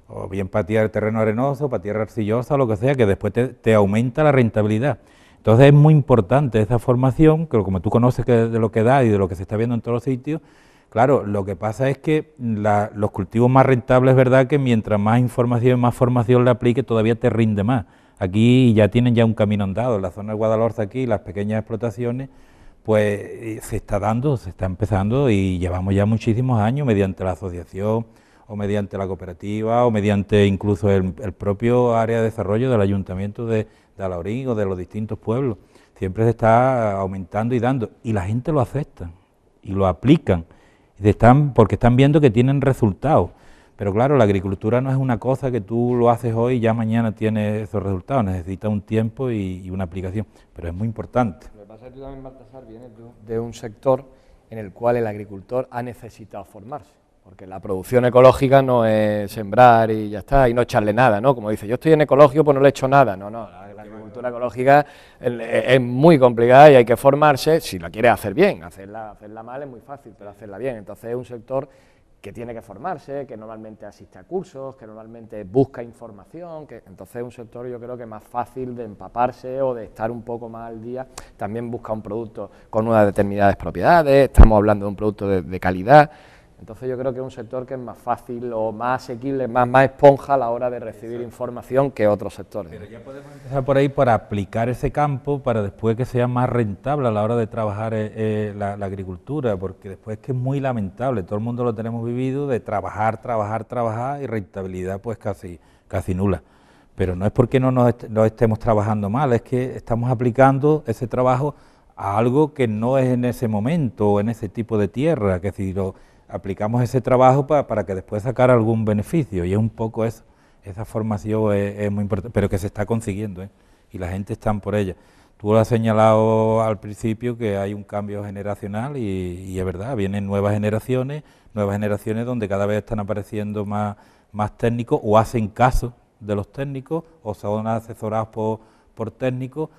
O bien para tierra terreno arenoso, para tierra arcillosa, lo que sea, que después te aumenta la rentabilidad. Entonces es muy importante esa formación, que como tú conoces de lo que da y de lo que se está viendo en todos los sitios. Claro, lo que pasa es que los cultivos más rentables, es verdad que mientras más información y más formación le aplique, todavía te rinde más. Aquí ya tienen ya un camino andado, en la zona de Guadalhorce aquí, las pequeñas explotaciones, pues se está dando, se está empezando y llevamos ya muchísimos años mediante la asociación o mediante la cooperativa o mediante incluso el propio área de desarrollo del ayuntamiento de Alhaurín o de los distintos pueblos. Siempre se está aumentando y dando, y la gente lo acepta y lo aplican. Porque están viendo que tienen resultados. Pero claro, la agricultura no es una cosa que tú lo haces hoy y ya mañana tienes esos resultados, necesita un tiempo y una aplicación, pero es muy importante. Lo que pasa es que tú también, Baltasar, vienes de un sector en el cual el agricultor ha necesitado formarse, porque la producción ecológica no es sembrar y ya está, y no echarle nada, ¿no? Como dice, yo estoy en ecológico, pues no le echo nada. No, la agricultura ecológica es muy complicada y hay que formarse, si la quieres hacer bien. Hacerla mal es muy fácil, pero hacerla bien. Entonces es un sector que tiene que formarse, que normalmente asiste a cursos, que normalmente busca información, entonces es un sector yo creo que más fácil de empaparse o de estar un poco más al día. También busca un producto con unas determinadas propiedades, estamos hablando de un producto de calidad. Entonces yo creo que es un sector que es más fácil o más asequible, más esponja a la hora de recibir información que otros sectores. Pero ya podemos empezar por ahí para aplicar ese campo para después que sea más rentable a la hora de trabajar la agricultura, porque después es que es muy lamentable, todo el mundo lo tenemos vivido de trabajar y rentabilidad pues casi nula. Pero no es porque no estemos trabajando mal, es que estamos aplicando ese trabajo a algo que no es en ese momento o en ese tipo de tierra, que si aplicamos ese trabajo para que después sacar algún beneficio, y es un poco eso, esa formación es muy importante, pero que se está consiguiendo, y la gente está por ella. Tú lo has señalado al principio que hay un cambio generacional y es verdad, vienen nuevas generaciones donde cada vez están apareciendo más técnicos o hacen caso de los técnicos o son asesorados por técnicos.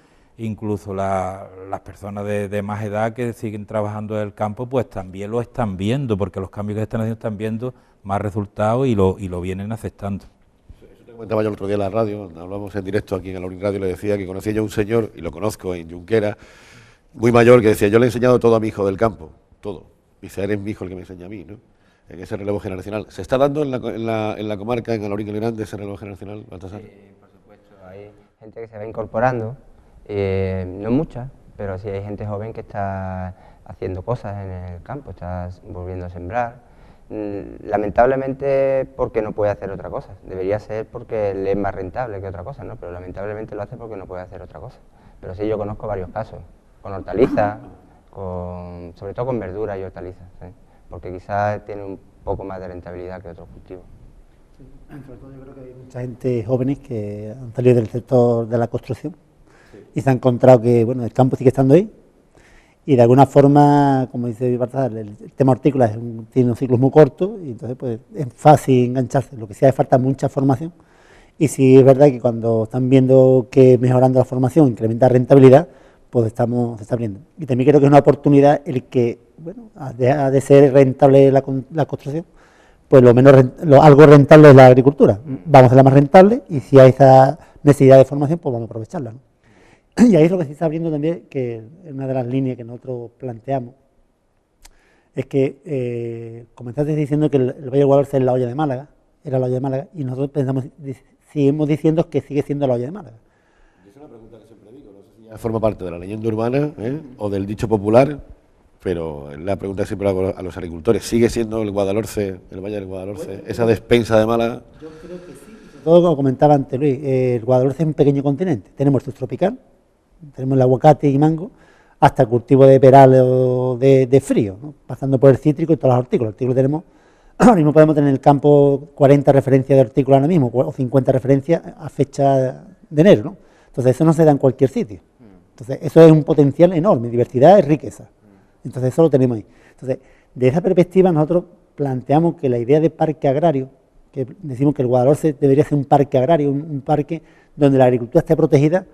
Incluso las personas de más edad que siguen trabajando en el campo, pues también lo están viendo, porque los cambios que están haciendo están viendo más resultados y lo vienen aceptando. Eso te comentaba yo el otro día en la radio, cuando hablamos en directo aquí en Alhaurín Radio, le decía que conocía yo a un señor, y lo conozco en Junquera, muy mayor, que decía, yo le he enseñado todo a mi hijo del campo, todo. Dice, eres mi hijo el que me enseña a mí, ¿no? En ese relevo generacional. ¿Se está dando en la comarca, en Alhaurín el Grande, ese relevo generacional, Baltasar? Sí, por supuesto, hay gente que se va incorporando. No muchas, pero sí hay gente joven que está haciendo cosas en el campo, está volviendo a sembrar, Lamentablemente porque no puede hacer otra cosa. Debería ser porque le es más rentable que otra cosa, ¿no? Pero lamentablemente lo hace porque no puede hacer otra cosa. Pero sí, yo conozco varios casos, con hortalizas, sobre todo con verduras y hortalizas, ¿sí? Porque quizás tiene un poco más de rentabilidad que otros cultivos. Sobre todo yo creo que hay mucha gente jóvenes que han salido del sector de la construcción y se han encontrado que bueno, el campo sigue estando ahí y de alguna forma, como dice Baltasar, el tema hortícola tiene un ciclo muy corto y entonces pues es fácil engancharse. Lo que sí hace falta mucha formación y sí es verdad que cuando están viendo que mejorando la formación incrementa la rentabilidad, pues se está abriendo. Y también creo que es una oportunidad el que, bueno, ha de ser rentable la construcción, pues algo rentable es la agricultura. Vamos a hacerla más rentable y si hay esa necesidad de formación, pues vamos a aprovecharla, ¿no? Y ahí es lo que se está abriendo también, que es una de las líneas que nosotros planteamos, es que comenzaste diciendo que el Valle del Guadalhorce es la olla de Málaga, era la olla de Málaga, y nosotros seguimos diciendo que sigue siendo la olla de Málaga. Es una pregunta que siempre digo, no sé si ya forma parte de la leyenda urbana o del dicho popular, pero la pregunta que siempre hago a los agricultores, ¿sigue siendo el Guadalhorce, el Valle del Guadalhorce, esa despensa de Málaga? Yo creo que sí, sobre todo como comentaba antes Luis, el Guadalhorce es un pequeño continente, tenemos el subtropical, tenemos el aguacate y mango, hasta el cultivo de peral o de frío, ¿no? Pasando por el cítrico y todas las hortícolas. Ahora mismo podemos tener en el campo 40 referencias de hortícola ahora mismo, o 50 referencias a fecha de enero, ¿no? Entonces eso no se da en cualquier sitio. Entonces eso es un potencial enorme, diversidad es riqueza. Entonces eso lo tenemos ahí. Entonces, de esa perspectiva nosotros planteamos que la idea de parque agrario, que decimos que el Guadalhorce debería ser un parque agrario, un parque donde la agricultura esté protegida,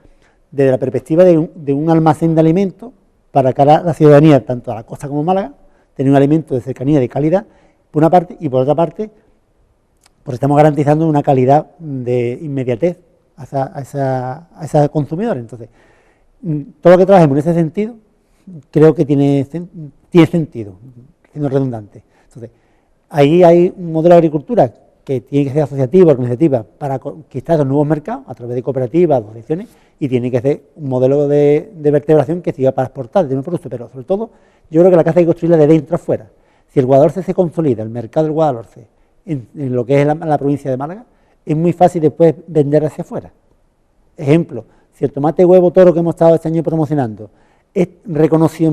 desde la perspectiva de un almacén de alimentos para cara a la ciudadanía, tanto a la costa como a Málaga, tener un alimento de cercanía, de calidad, por una parte, y por otra parte, pues estamos garantizando una calidad de inmediatez a esa consumidora. Entonces, todo lo que trabajemos en ese sentido, creo que tiene sentido, siendo redundante. Entonces, ahí hay un modelo de agricultura que tiene que ser asociativa, organizativa, para conquistar los nuevos mercados a través de cooperativas, asociaciones, y tiene que ser un modelo de vertebración que siga para exportar de un producto, pero sobre todo, yo creo que la casa hay que construirla de dentro a fuera. Si el Guadalhorce se consolida, el mercado del Guadalhorce, en lo que es la provincia de Málaga, es muy fácil después vender hacia afuera. Ejemplo, si el tomate huevo toro que hemos estado este año promocionando es reconocido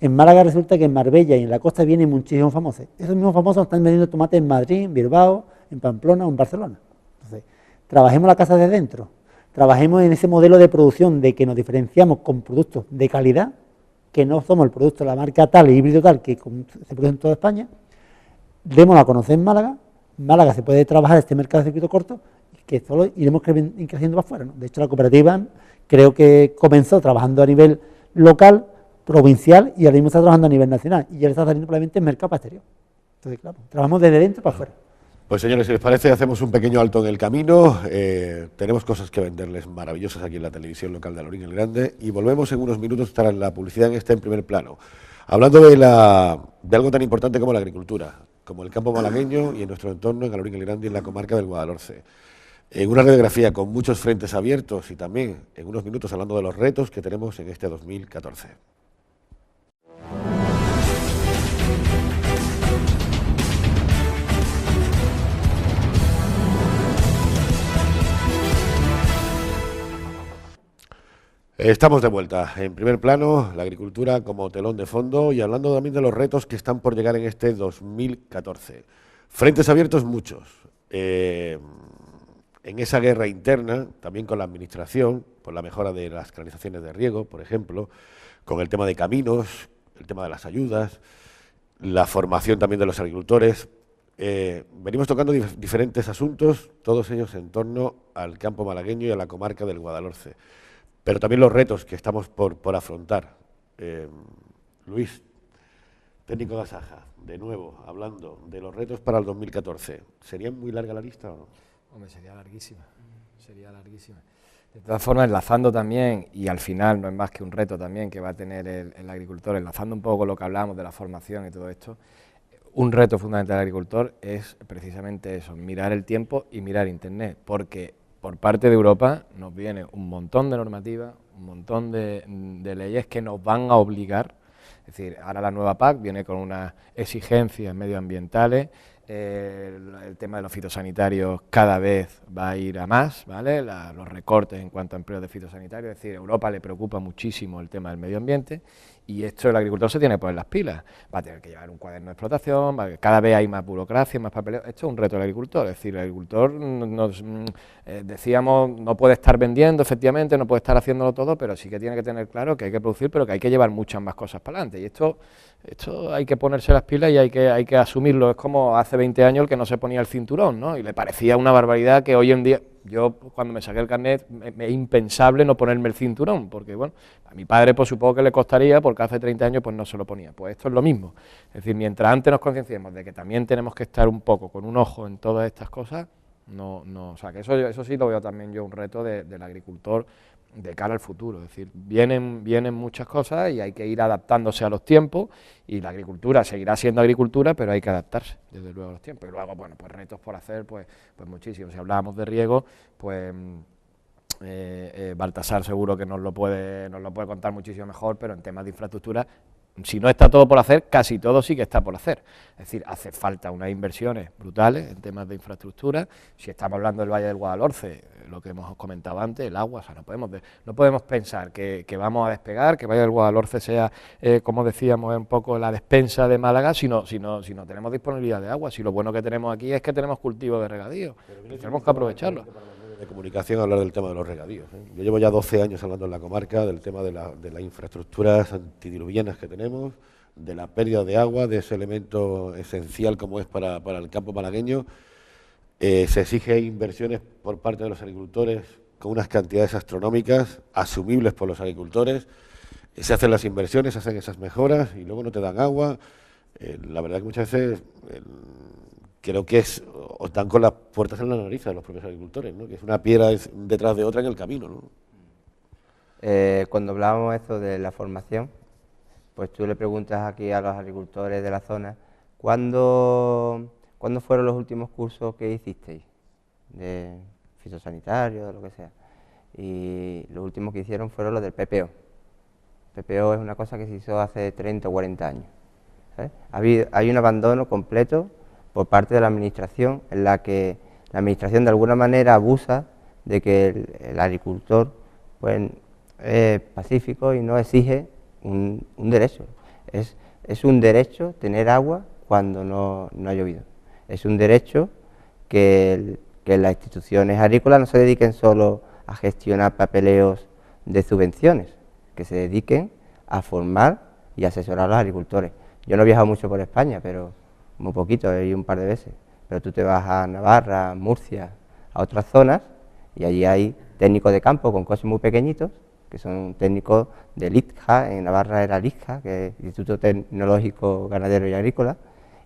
en Málaga resulta que en Marbella y en la costa vienen muchísimos famosos. Esos mismos famosos están vendiendo tomate en Madrid, en Bilbao, en Pamplona o en Barcelona. Entonces, trabajemos la casa de dentro, trabajemos en ese modelo de producción de que nos diferenciamos con productos de calidad, que no somos el producto de la marca tal, el híbrido tal, que se produce en toda España, démoslo a conocer en Málaga. Málaga se puede trabajar este mercado de circuito corto, que solo iremos creciendo para afuera, ¿no? De hecho, la cooperativa creo que comenzó trabajando a nivel local, provincial, y ahora mismo está trabajando a nivel nacional, y ya le está saliendo probablemente en mercado exterior. Entonces, claro, trabajamos desde dentro para afuera. Pues señores, si les parece, hacemos un pequeño alto en el camino. Tenemos cosas que venderles maravillosas aquí en la televisión local de Alorín el Grande, y volvemos en unos minutos. Estará la publicidad en primer plano. Hablando de algo tan importante como la agricultura, como el campo malagueño y en nuestro entorno, en Alorín el Grande y en la comarca del Guadalhorce. En una radiografía con muchos frentes abiertos y también en unos minutos hablando de los retos que tenemos en este 2014. Estamos de vuelta. En primer plano, la agricultura como telón de fondo y hablando también de los retos que están por llegar en este 2014. Frentes abiertos muchos. En esa guerra interna, también con la administración, por la mejora de las canalizaciones de riego, por ejemplo, con el tema de caminos, el tema de las ayudas, la formación también de los agricultores. Venimos tocando diferentes asuntos, todos ellos en torno al campo malagueño y a la comarca del Guadalhorce. Pero también los retos que estamos por afrontar. Luis, técnico de Asaja, de nuevo, hablando de los retos para el 2014. ¿Sería muy larga la lista o no? Hombre, sería larguísima, sería larguísima. De todas formas, enlazando también, y al final no es más que un reto también que va a tener el agricultor, enlazando un poco con lo que hablábamos de la formación y todo esto, un reto fundamental del agricultor es precisamente eso, mirar el tiempo y mirar Internet, porque por parte de Europa nos viene un montón de normativas, un montón de leyes que nos van a obligar Es decir, ahora la nueva PAC viene con unas exigencias medioambientales, el tema de los fitosanitarios cada vez va a ir a más, ¿vale? Los recortes en cuanto a empleos de fitosanitarios, es decir, a Europa le preocupa muchísimo el tema del medio ambiente y esto el agricultor se tiene que poner las pilas, va a tener que llevar un cuaderno de explotación, cada vez hay más burocracia, más papeleo, esto es un reto del agricultor, es decir, el agricultor, decíamos, no puede estar vendiendo, efectivamente, no puede estar haciéndolo todo, pero sí que tiene que tener claro que hay que producir, pero que hay que llevar muchas más cosas para adelante, y esto hay que ponerse las pilas y hay que asumirlo. Es como hace 20 años el que no se ponía el cinturón, ¿no? Y le parecía una barbaridad que hoy en día, yo cuando me saqué el carnet, es impensable no ponerme el cinturón, porque bueno, a mi padre pues supongo que le costaría, porque hace 30 años pues no se lo ponía. Pues esto es lo mismo. Es decir, mientras antes nos concienciemos de que también tenemos que estar un poco con un ojo en todas estas cosas, o sea, que eso sí lo veo también yo un reto del agricultor de cara al futuro, es decir, vienen muchas cosas y hay que ir adaptándose a los tiempos y la agricultura seguirá siendo agricultura, pero hay que adaptarse desde luego a los tiempos. Y luego, bueno, pues retos por hacer, pues muchísimos. Si hablábamos de riego, pues Baltasar seguro que nos lo puede contar muchísimo mejor, pero en temas de infraestructura, si no está todo por hacer, casi todo sí que está por hacer. Es decir, hace falta unas inversiones brutales en temas de infraestructura. Si estamos hablando del Valle del Guadalhorce, lo que hemos comentado antes, el agua, o sea, no podemos pensar que vamos a despegar, que Valle del Guadalhorce sea, como decíamos, un poco la despensa de Málaga, si no tenemos disponibilidad de agua. Si lo bueno que tenemos aquí es que tenemos cultivos de regadío, tenemos que aprovecharlo. De comunicación hablar del tema de los regadíos. Yo llevo ya 12 años hablando en la comarca del tema de las infraestructuras antidiluvianas que tenemos, de la pérdida de agua, de ese elemento esencial como es para el campo malagueño. Se exige inversiones por parte de los agricultores con unas cantidades astronómicas, asumibles por los agricultores. Se hacen las inversiones, se hacen esas mejoras y luego no te dan agua. La verdad que muchas veces creo que os dan con las puertas en la nariz a los propios agricultores, ¿no? Que es una piedra detrás de otra en el camino, ¿no? Cuando hablábamos esto de la formación, pues tú le preguntas aquí a los agricultores de la zona, ¿cuándo fueron los últimos cursos que hicisteis? De fitosanitario, de lo que sea. Y los últimos que hicieron fueron los del PPO. PPO es una cosa que se hizo hace 30 o 40 años. ¿Sabes? Hay un abandono completo por parte de la administración, en la que la administración de alguna manera abusa de que el agricultor pues, es pacífico y no exige un derecho. Es un derecho tener agua cuando no ha llovido. Es un derecho que las instituciones agrícolas no se dediquen solo a gestionar papeleos de subvenciones, que se dediquen a formar y asesorar a los agricultores. Yo no he viajado mucho por España, pero muy poquito, he ido un par de veces, pero tú te vas a Navarra, Murcia, a otras zonas, y allí hay técnicos de campo con coches muy pequeñitos, que son técnicos del ITJA, en Navarra era el ITJA, que es el Instituto Tecnológico Ganadero y Agrícola,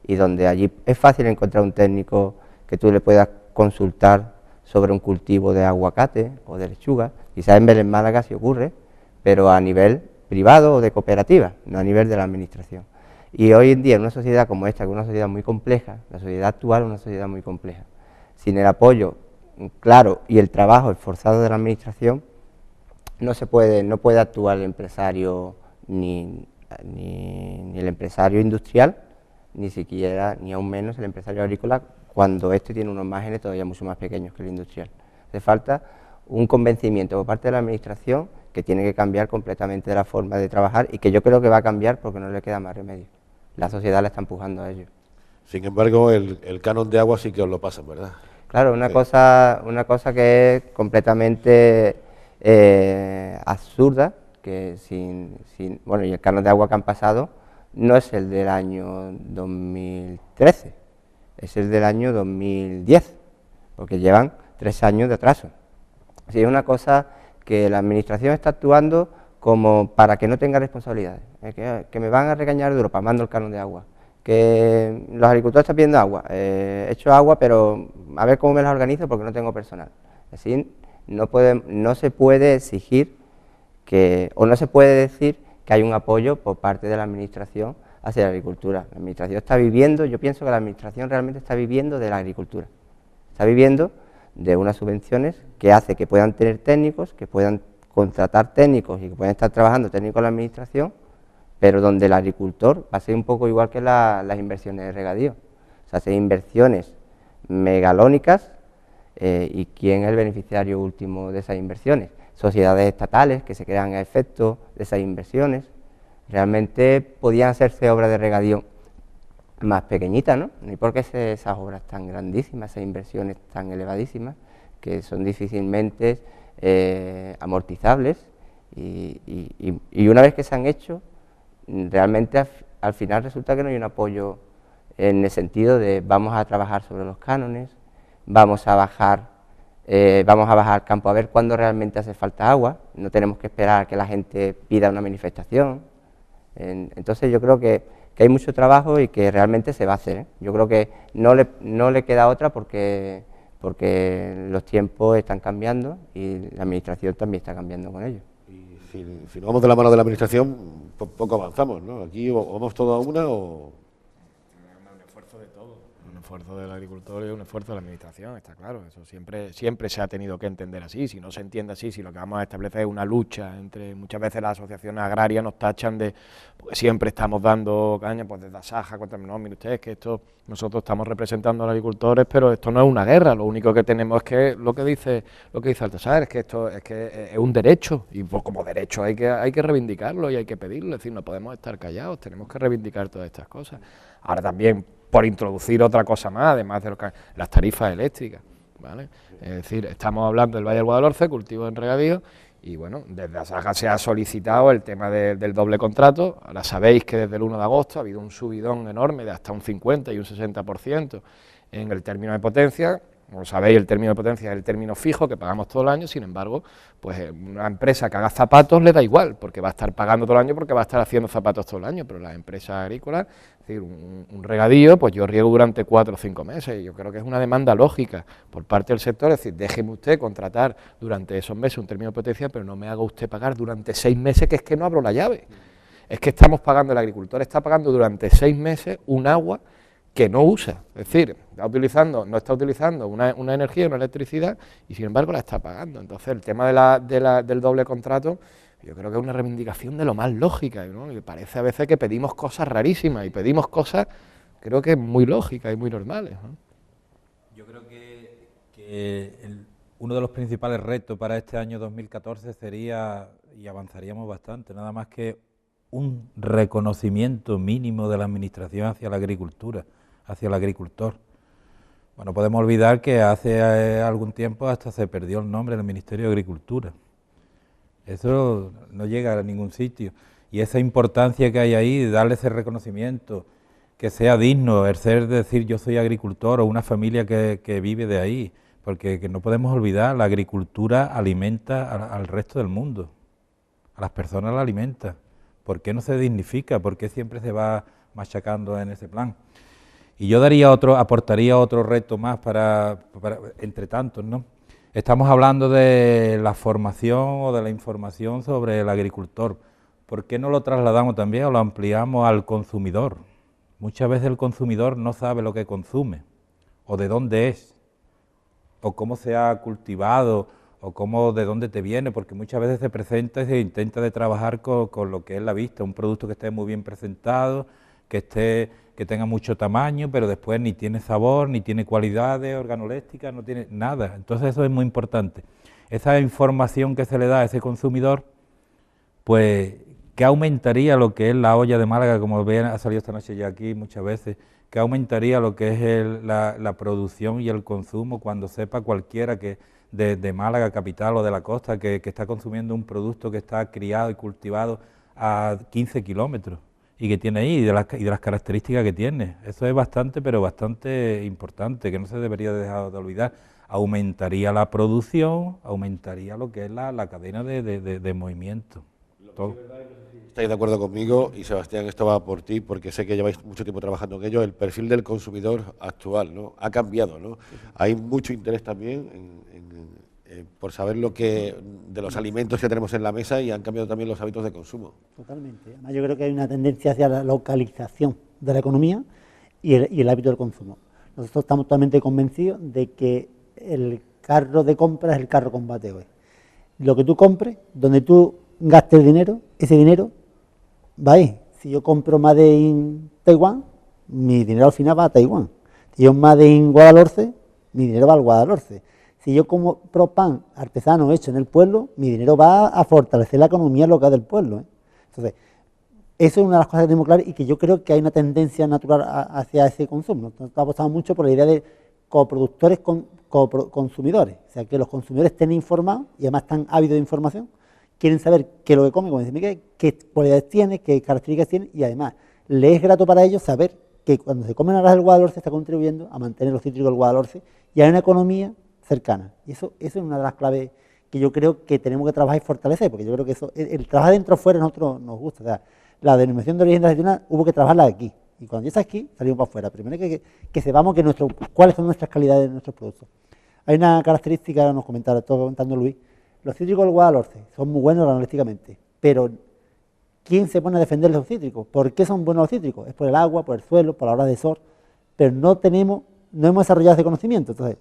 y donde allí es fácil encontrar un técnico que tú le puedas consultar sobre un cultivo de aguacate o de lechuga. Quizás en Belén, Málaga sí ocurre, pero a nivel privado o de cooperativa, no a nivel de la administración. Y hoy en día, en una sociedad como esta, que es una sociedad muy compleja, la sociedad actual es una sociedad muy compleja, sin el apoyo claro y el trabajo esforzado de la administración, no puede actuar el empresario ni el empresario industrial, ni siquiera, ni aún menos el empresario agrícola, cuando este tiene unos márgenes todavía mucho más pequeños que el industrial. Hace falta un convencimiento por parte de la administración que tiene que cambiar completamente la forma de trabajar y que yo creo que va a cambiar porque no le queda más remedio. La sociedad la está empujando a ello. Sin embargo, el canon de agua sí que os lo pasan, ¿verdad? Claro, una cosa que es completamente absurda, que bueno, y el canon de agua que han pasado no es el del año 2013, es el del año 2010, porque llevan 3 años de atraso. Así es una cosa que la administración está actuando como para que no tenga responsabilidades, que me van a regañar de Europa, mando el canon de agua, que los agricultores están pidiendo agua, he hecho agua, pero a ver cómo me las organizo porque no tengo personal. Así no se puede exigir o no se puede decir que hay un apoyo por parte de la administración hacia la agricultura. La administración está viviendo, yo pienso que la administración realmente está viviendo de la agricultura, está viviendo de unas subvenciones que hace que puedan tener técnicos, que puedan contratar técnicos y que puedan estar trabajando técnicos en la administración, pero donde el agricultor va a ser un poco igual que las inversiones de regadío. O sea, hacer inversiones megalónicas, y ¿quién es el beneficiario último de esas inversiones? Sociedades estatales que se crean a efecto de esas inversiones. Realmente podían hacerse obras de regadío más pequeñitas, ¿no? Ni porque esas obras tan grandísimas, esas inversiones tan elevadísimas, que son difícilmente amortizables, y una vez que se han hecho, realmente al final resulta que no hay un apoyo en el sentido de vamos a trabajar sobre los cánones, vamos a bajar al campo a ver cuándo realmente hace falta agua, no tenemos que esperar a que la gente pida una manifestación. Entonces yo creo que hay mucho trabajo y que realmente se va a hacer, ¿eh? Yo creo que no le queda otra porque los tiempos están cambiando y la administración también está cambiando con ellos. Y si no vamos de la mano de la administración, poco avanzamos, ¿no? Aquí o vamos todos a una o... Un esfuerzo de todo, un esfuerzo del agricultor y un esfuerzo de la administración, está claro, eso siempre se ha tenido que entender así. Si no se entiende así, si lo que vamos a establecer es una lucha entre, muchas veces las asociaciones agrarias nos tachan de, porque siempre estamos dando caña, pues desde Asaja, no, mire ustedes que esto, nosotros estamos representando a los agricultores, pero esto no es una guerra, lo único que tenemos es que, lo que dice Altasar, es que esto es un derecho, y pues como derecho hay que reivindicarlo y hay que pedirlo, es decir, no podemos estar callados, tenemos que reivindicar todas estas cosas. Ahora también, por introducir otra cosa más, además de las tarifas eléctricas, ¿vale? Es decir, estamos hablando del Valle del Guadalhorce, cultivo en regadío, y bueno, desde Asaja se ha solicitado el tema del doble contrato. Ahora sabéis que desde el 1 de agosto ha habido un subidón enorme de hasta un 50 y un 60% en el término de potencia. Como sabéis, el término de potencia es el término fijo que pagamos todo el año, sin embargo, pues una empresa que haga zapatos le da igual, porque va a estar pagando todo el año, porque va a estar haciendo zapatos todo el año, pero las empresas agrícolas, es decir, un regadío, pues yo riego durante 4 o 5 meses, y yo creo que es una demanda lógica por parte del sector, es decir, déjeme usted contratar durante esos meses un término de potencia, pero no me haga usted pagar durante 6 meses, que es que no abro la llave, es que estamos pagando, el agricultor está pagando durante 6 meses un agua que no usa, es decir, no está utilizando una energía, una electricidad, y sin embargo la está pagando. Entonces el tema del doble contrato, yo creo que es una reivindicación de lo más lógica, ¿no? Y parece a veces que pedimos cosas rarísimas, y pedimos cosas, creo que muy lógicas y muy normales, ¿no? Yo creo que uno de los principales retos para este año 2014 sería, y avanzaríamos bastante, nada más que un reconocimiento mínimo de la administración hacia la agricultura, hacia el agricultor. Bueno, podemos olvidar que hace algún tiempo hasta se perdió el nombre del Ministerio de Agricultura. Eso no llega a ningún sitio. Y esa importancia que hay ahí, de darle ese reconocimiento, que sea digno, el ser decir yo soy agricultor o una familia que vive de ahí, porque que no podemos olvidar, la agricultura alimenta al resto del mundo, a las personas la alimenta. ¿Por qué no se dignifica? ¿Por qué siempre se va machacando en ese plan? Y yo aportaría otro reto más para entre tantos, ¿no? Estamos hablando de la formación o de la información sobre el agricultor. ¿Por qué no lo trasladamos también o lo ampliamos al consumidor? Muchas veces el consumidor no sabe lo que consume, o de dónde es, o cómo se ha cultivado, o de dónde te viene, porque muchas veces se presenta y se intenta de trabajar con lo que es la vista, un producto que esté muy bien presentado, que tenga mucho tamaño, pero después ni tiene sabor, ni tiene cualidades organolépticas, no tiene nada. Entonces eso es muy importante. Esa información que se le da a ese consumidor, pues, ¿qué aumentaría lo que es la olla de Málaga, como ven, ha salido esta noche ya aquí muchas veces? ¿Qué aumentaría lo que es la producción y el consumo cuando sepa cualquiera que de Málaga capital o de la costa que está consumiendo un producto que está criado y cultivado a 15 kilómetros y que tiene ahí y de las características que tiene? Eso es bastante, pero bastante importante, que no se debería dejar de olvidar. Aumentaría la producción, aumentaría lo que es la cadena de movimiento. Todo. Estáis de acuerdo conmigo, y Sebastián, esto va por ti, porque sé que lleváis mucho tiempo trabajando en ello. El perfil del consumidor actual, ¿no?, ha cambiado, ¿no? Hay mucho interés también por saber lo que de los alimentos que tenemos en la mesa, y han cambiado también los hábitos de consumo. Totalmente. Además, yo creo que hay una tendencia hacia la localización de la economía y el hábito del consumo. Nosotros estamos totalmente convencidos de que el carro de compra es el carro combate hoy. Lo que tú compres, donde tú gastes el dinero, ese dinero va ahí. si yo compro Made in Taiwán, mi dinero al final va a Taiwán. Si yo Made in Guadalhorce, mi dinero va al Guadalhorce. Si yo compro pan artesano hecho en el pueblo, mi dinero va a fortalecer la economía local del pueblo, ¿eh? Entonces, eso es una de las cosas que tenemos claras y que yo creo que hay una tendencia natural hacia ese consumo. Nosotros apostamos mucho por la idea de coproductores con consumidores, o sea, que los consumidores estén informados y además están ávidos de información, quieren saber qué es lo que come, como dice Miguel, qué cualidades tiene, qué características tiene, y además les es grato para ellos saber que cuando se comen naranjas del Guadalhorce está contribuyendo a mantener los cítricos del Guadalhorce y hay una economía cercana. Y eso es una de las claves que yo creo que tenemos que trabajar y fortalecer, porque yo creo que eso, el trabajar dentro o fuera a nosotros nos gusta. O sea, la denominación de origen de la aceituna hubo que trabajarla aquí. Y cuando ya está aquí, salimos para afuera. Primero que sepamos cuáles son nuestras calidades de nuestros productos. Hay una característica, nos comentaba, estaba comentando Luis, los cítricos del Guadalhorce son muy buenos analíticamente, pero ¿quién se pone a defender los cítricos? ¿Por qué son buenos los cítricos? Es por el agua, por el suelo, por la hora de sol, pero no hemos desarrollado ese conocimiento. Entonces,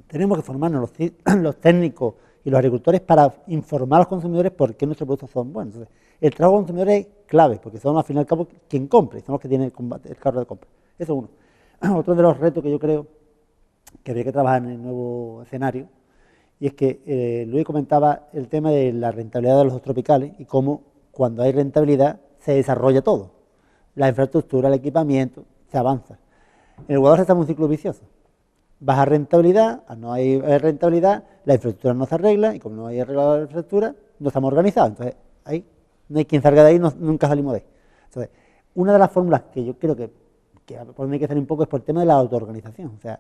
tenemos que formarnos los técnicos y los agricultores para informar a los consumidores por qué nuestros productos son buenos. Entonces, el trabajo de consumidores es clave, porque son al fin y al cabo quien compre, son los que tienen el carro de compra. Eso es uno. Otro de los retos que yo creo que habría que trabajar en el nuevo escenario, y es que Luis comentaba el tema de la rentabilidad de los tropicales y cómo cuando hay rentabilidad se desarrolla todo. La infraestructura, el equipamiento, se avanza. En el Guadalhorce estamos en un ciclo vicioso. Baja rentabilidad, no hay rentabilidad, la infraestructura no se arregla y como no hay arreglado la infraestructura, no estamos organizados. Entonces, ahí no hay quien salga de ahí, nunca salimos de ahí. Entonces, una de las fórmulas que yo creo que por donde hay que hacer un poco es por el tema de la autoorganización. O sea,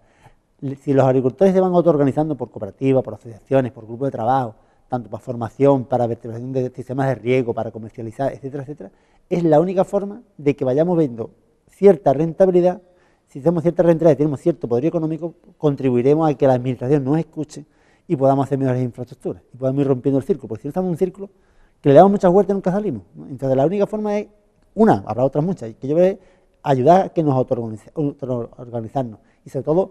si los agricultores se van autoorganizando por cooperativas, por asociaciones, por grupos de trabajo, tanto para formación, para vertebración de sistemas de riego, para comercializar, etcétera, etcétera, es la única forma de que vayamos viendo cierta rentabilidad. Si hacemos cierta rentabilidad y tenemos cierto poder económico, contribuiremos a que la administración nos escuche y podamos hacer mejores infraestructuras y podamos ir rompiendo el círculo, porque si no estamos en un círculo que le damos muchas vueltas y nunca salimos, ¿no? Entonces la única forma es, habrá otras muchas, que yo veo es ayudar a que nos autoorganizarnos y sobre todo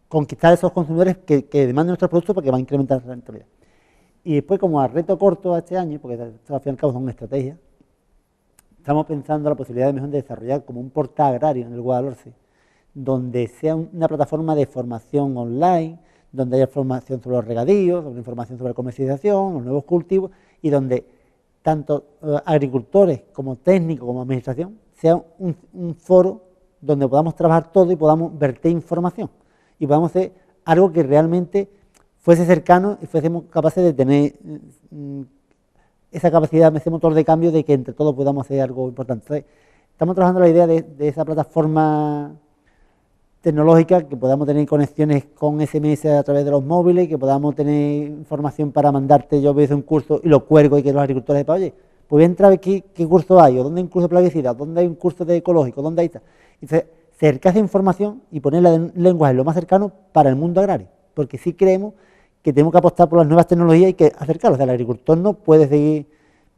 conquistar esos consumidores que demandan nuestros productos porque van a incrementar la rentabilidad. Y después, como a reto corto a este año, porque al fin y al cabo son estrategias, estamos pensando la posibilidad de desarrollar como un portal agrario en el Guadalhorce, donde sea una plataforma de formación online, donde haya formación sobre los regadíos, donde información sobre la comercialización, los nuevos cultivos, y donde tanto agricultores como técnicos como administración sea un foro donde podamos trabajar todo y podamos verter información y podamos hacer algo que realmente fuese cercano y fuésemos capaces de tener esa capacidad, ese motor de cambio de que entre todos podamos hacer algo importante. Entonces, estamos trabajando la idea de esa plataforma tecnológica, que podamos tener conexiones con SMS a través de los móviles, que podamos tener información para mandarte, yo voy a hacer un curso y lo cuelgo y que los agricultores sepan, oye, pues voy a entrar a ver qué curso hay, o dónde hay un curso de plaguicida, dónde hay un curso de ecológico, dónde hay tal. Entonces, cercar esa información y ponerla en lenguaje lo más cercano para el mundo agrario, porque sí creemos que tenemos que apostar por las nuevas tecnologías y que acercarlos. O sea, el agricultor no puede seguir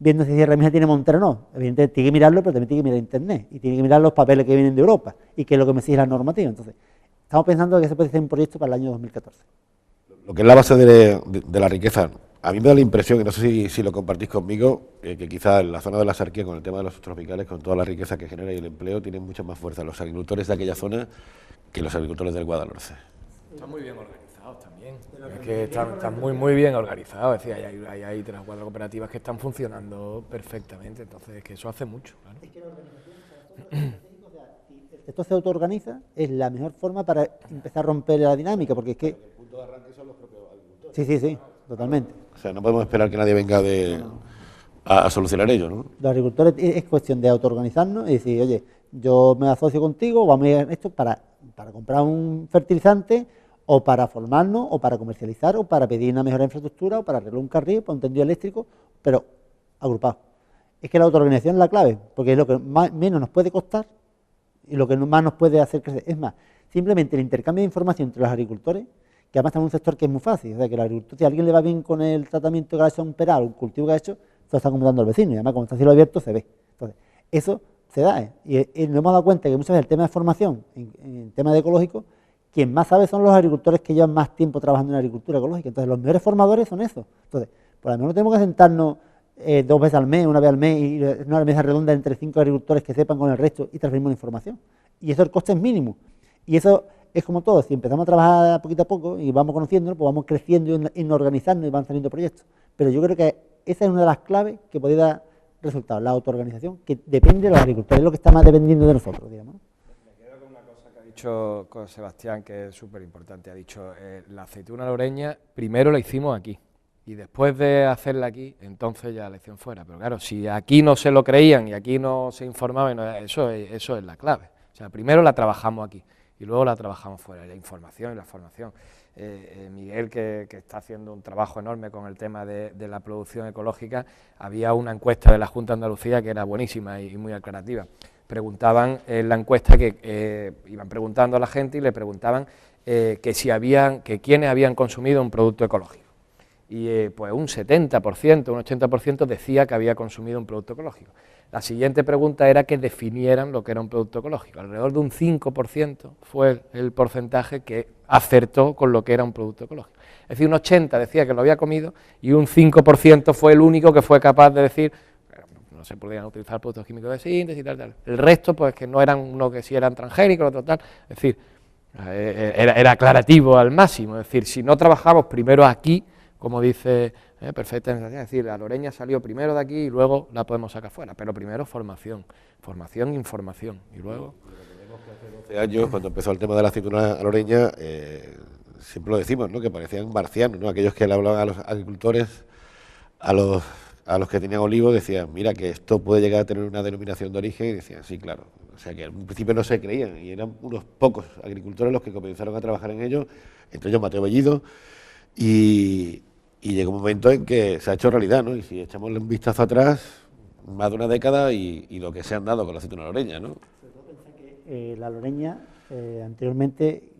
viendo si esa herramienta tiene montero o no. Evidentemente tiene que mirarlo, pero también tiene que mirar Internet y tiene que mirar los papeles que vienen de Europa y qué es lo que me exige la normativa. Entonces, estamos pensando que ese puede ser un proyecto para el año 2014. Lo que es la base de la riqueza, a mí me da la impresión, y no sé si lo compartís conmigo, que quizás en la zona de la Sarquía, con el tema de los subtropicales, con toda la riqueza que genera y el empleo, tienen mucha más fuerza los agricultores de aquella zona que los agricultores del Guadalhorce. Están muy bien organizados también, es que están muy bien organizados, es decir, hay 3 o 4 cooperativas que están funcionando perfectamente, entonces que eso hace mucho. Claro. Es que la organización el sector se autoorganiza, es la mejor forma para empezar a romper la dinámica, porque es que... El punto de arranque son los propios agricultores. Sí, totalmente. O sea, no podemos esperar que nadie venga a solucionar ello, ¿no? Los agricultores es cuestión de autoorganizarnos y decir, oye, yo me asocio contigo, vamos a ir a esto para comprar un fertilizante, o para formarnos, o para comercializar, o para pedir una mejor infraestructura, o para arreglar un carril, para un tendido eléctrico, pero agrupado. Es que la autoorganización es la clave, porque es lo que menos nos puede costar y lo que más nos puede hacer crecer. Es más, simplemente el intercambio de información entre los agricultores, que además estamos en un sector que es muy fácil, o sea, que el agricultor, si a alguien le va bien con el tratamiento que ha hecho un peral, un cultivo que ha hecho, se lo está comentando al vecino, y además como está a cielo abierto se ve. Entonces, eso se da, y nos hemos dado cuenta que muchas veces el tema de formación, en tema de ecológico, quien más sabe son los agricultores que llevan más tiempo trabajando en agricultura ecológica. Entonces, los mejores formadores son esos. Entonces, por lo menos tenemos que sentarnos 2 veces al mes, una vez al mes, y una mesa redonda entre 5 agricultores que sepan con el resto y transferimos la información. Y eso el coste es mínimo. Y eso es como todo, si empezamos a trabajar poquito a poco y vamos conociendo, pues vamos creciendo y organizando y van saliendo proyectos. Pero yo creo que esa es una de las claves que puede dar resultados, la autoorganización, que depende de los agricultores, es lo que está más dependiendo de nosotros, digamos. Me quedo con una cosa que ha dicho con Sebastián, que es súper importante. Ha dicho, la aceituna loreña primero la hicimos aquí, y después de hacerla aquí, entonces ya la hicieron fuera. Pero claro, si aquí no se lo creían y aquí no se informaban, eso es la clave. O sea, primero la trabajamos aquí y luego la trabajamos fuera, la información y la formación. Miguel, que está haciendo un trabajo enorme con el tema de la producción ecológica, había una encuesta de la Junta de Andalucía que era buenísima y muy aclarativa. Preguntaban en la encuesta, que iban preguntando a la gente y le preguntaban que quiénes habían consumido un producto ecológico. Y pues un 70%, un 80% decía que había consumido un producto ecológico. La siguiente pregunta era que definieran lo que era un producto ecológico. Alrededor de un 5% fue el porcentaje que acertó con lo que era un producto ecológico. Es decir, un 80% decía que lo había comido y un 5% fue el único que fue capaz de decir no se podían utilizar productos químicos de síntesis y tal. El resto, pues que no eran uno que sí eran transgénicos, otro tal. Es decir, era aclarativo al máximo. Es decir, si no trabajamos primero aquí, como dice perfectamente, es decir, la loreña salió primero de aquí y luego la podemos sacar fuera, pero primero formación, información, y luego... Hace 12 años, cuando empezó el tema de la aceituna loreña, siempre lo decimos, ¿no?, que parecían marcianos, ¿no?, aquellos que le hablaban a los agricultores, a los que tenían olivos, decían, mira, que esto puede llegar a tener una denominación de origen, y decían, sí, claro, o sea que al principio no se creían, y eran unos pocos agricultores los que comenzaron a trabajar en ello, entre ellos Mateo Bellido, y llegó un momento en que se ha hecho realidad, ¿no? Y si echamos un vistazo atrás, más de una década y lo que se han dado con la aceituna loreña, ¿no? Sobre todo pensar que la loreña anteriormente,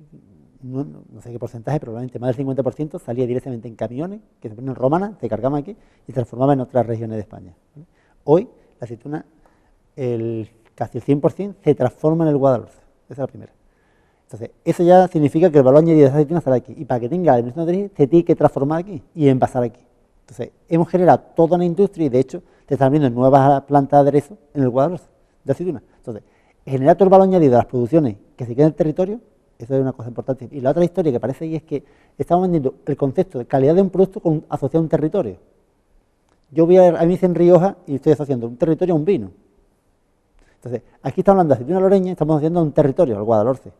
no sé qué porcentaje, probablemente más del 50% salía directamente en camiones que se ponían en Romana, se cargaban aquí y se transformaban en otras regiones de España, ¿vale? Hoy la aceituna, casi el 100% se transforma en el Guadalhorce, esa es la primera. Entonces, eso ya significa que el valor añadido de esa aceituna sale aquí. Y para que tenga la denominación de origen, se tiene que transformar aquí y envasar aquí. Entonces, hemos generado toda una industria y, de hecho, se están abriendo nuevas plantas de aderezo en el Guadalhorce de aceituna. Entonces, generar todo el valor añadido de las producciones que se quedan en el territorio, eso es una cosa importante. Y la otra historia que parece ahí es que estamos vendiendo el concepto de calidad de un producto asociado a un territorio. Yo voy a mí me dicen Rioja y estoy asociando un territorio a un vino. Entonces, aquí estamos hablando de aceituna loreña, estamos asociando a un territorio, al Guadalhorce.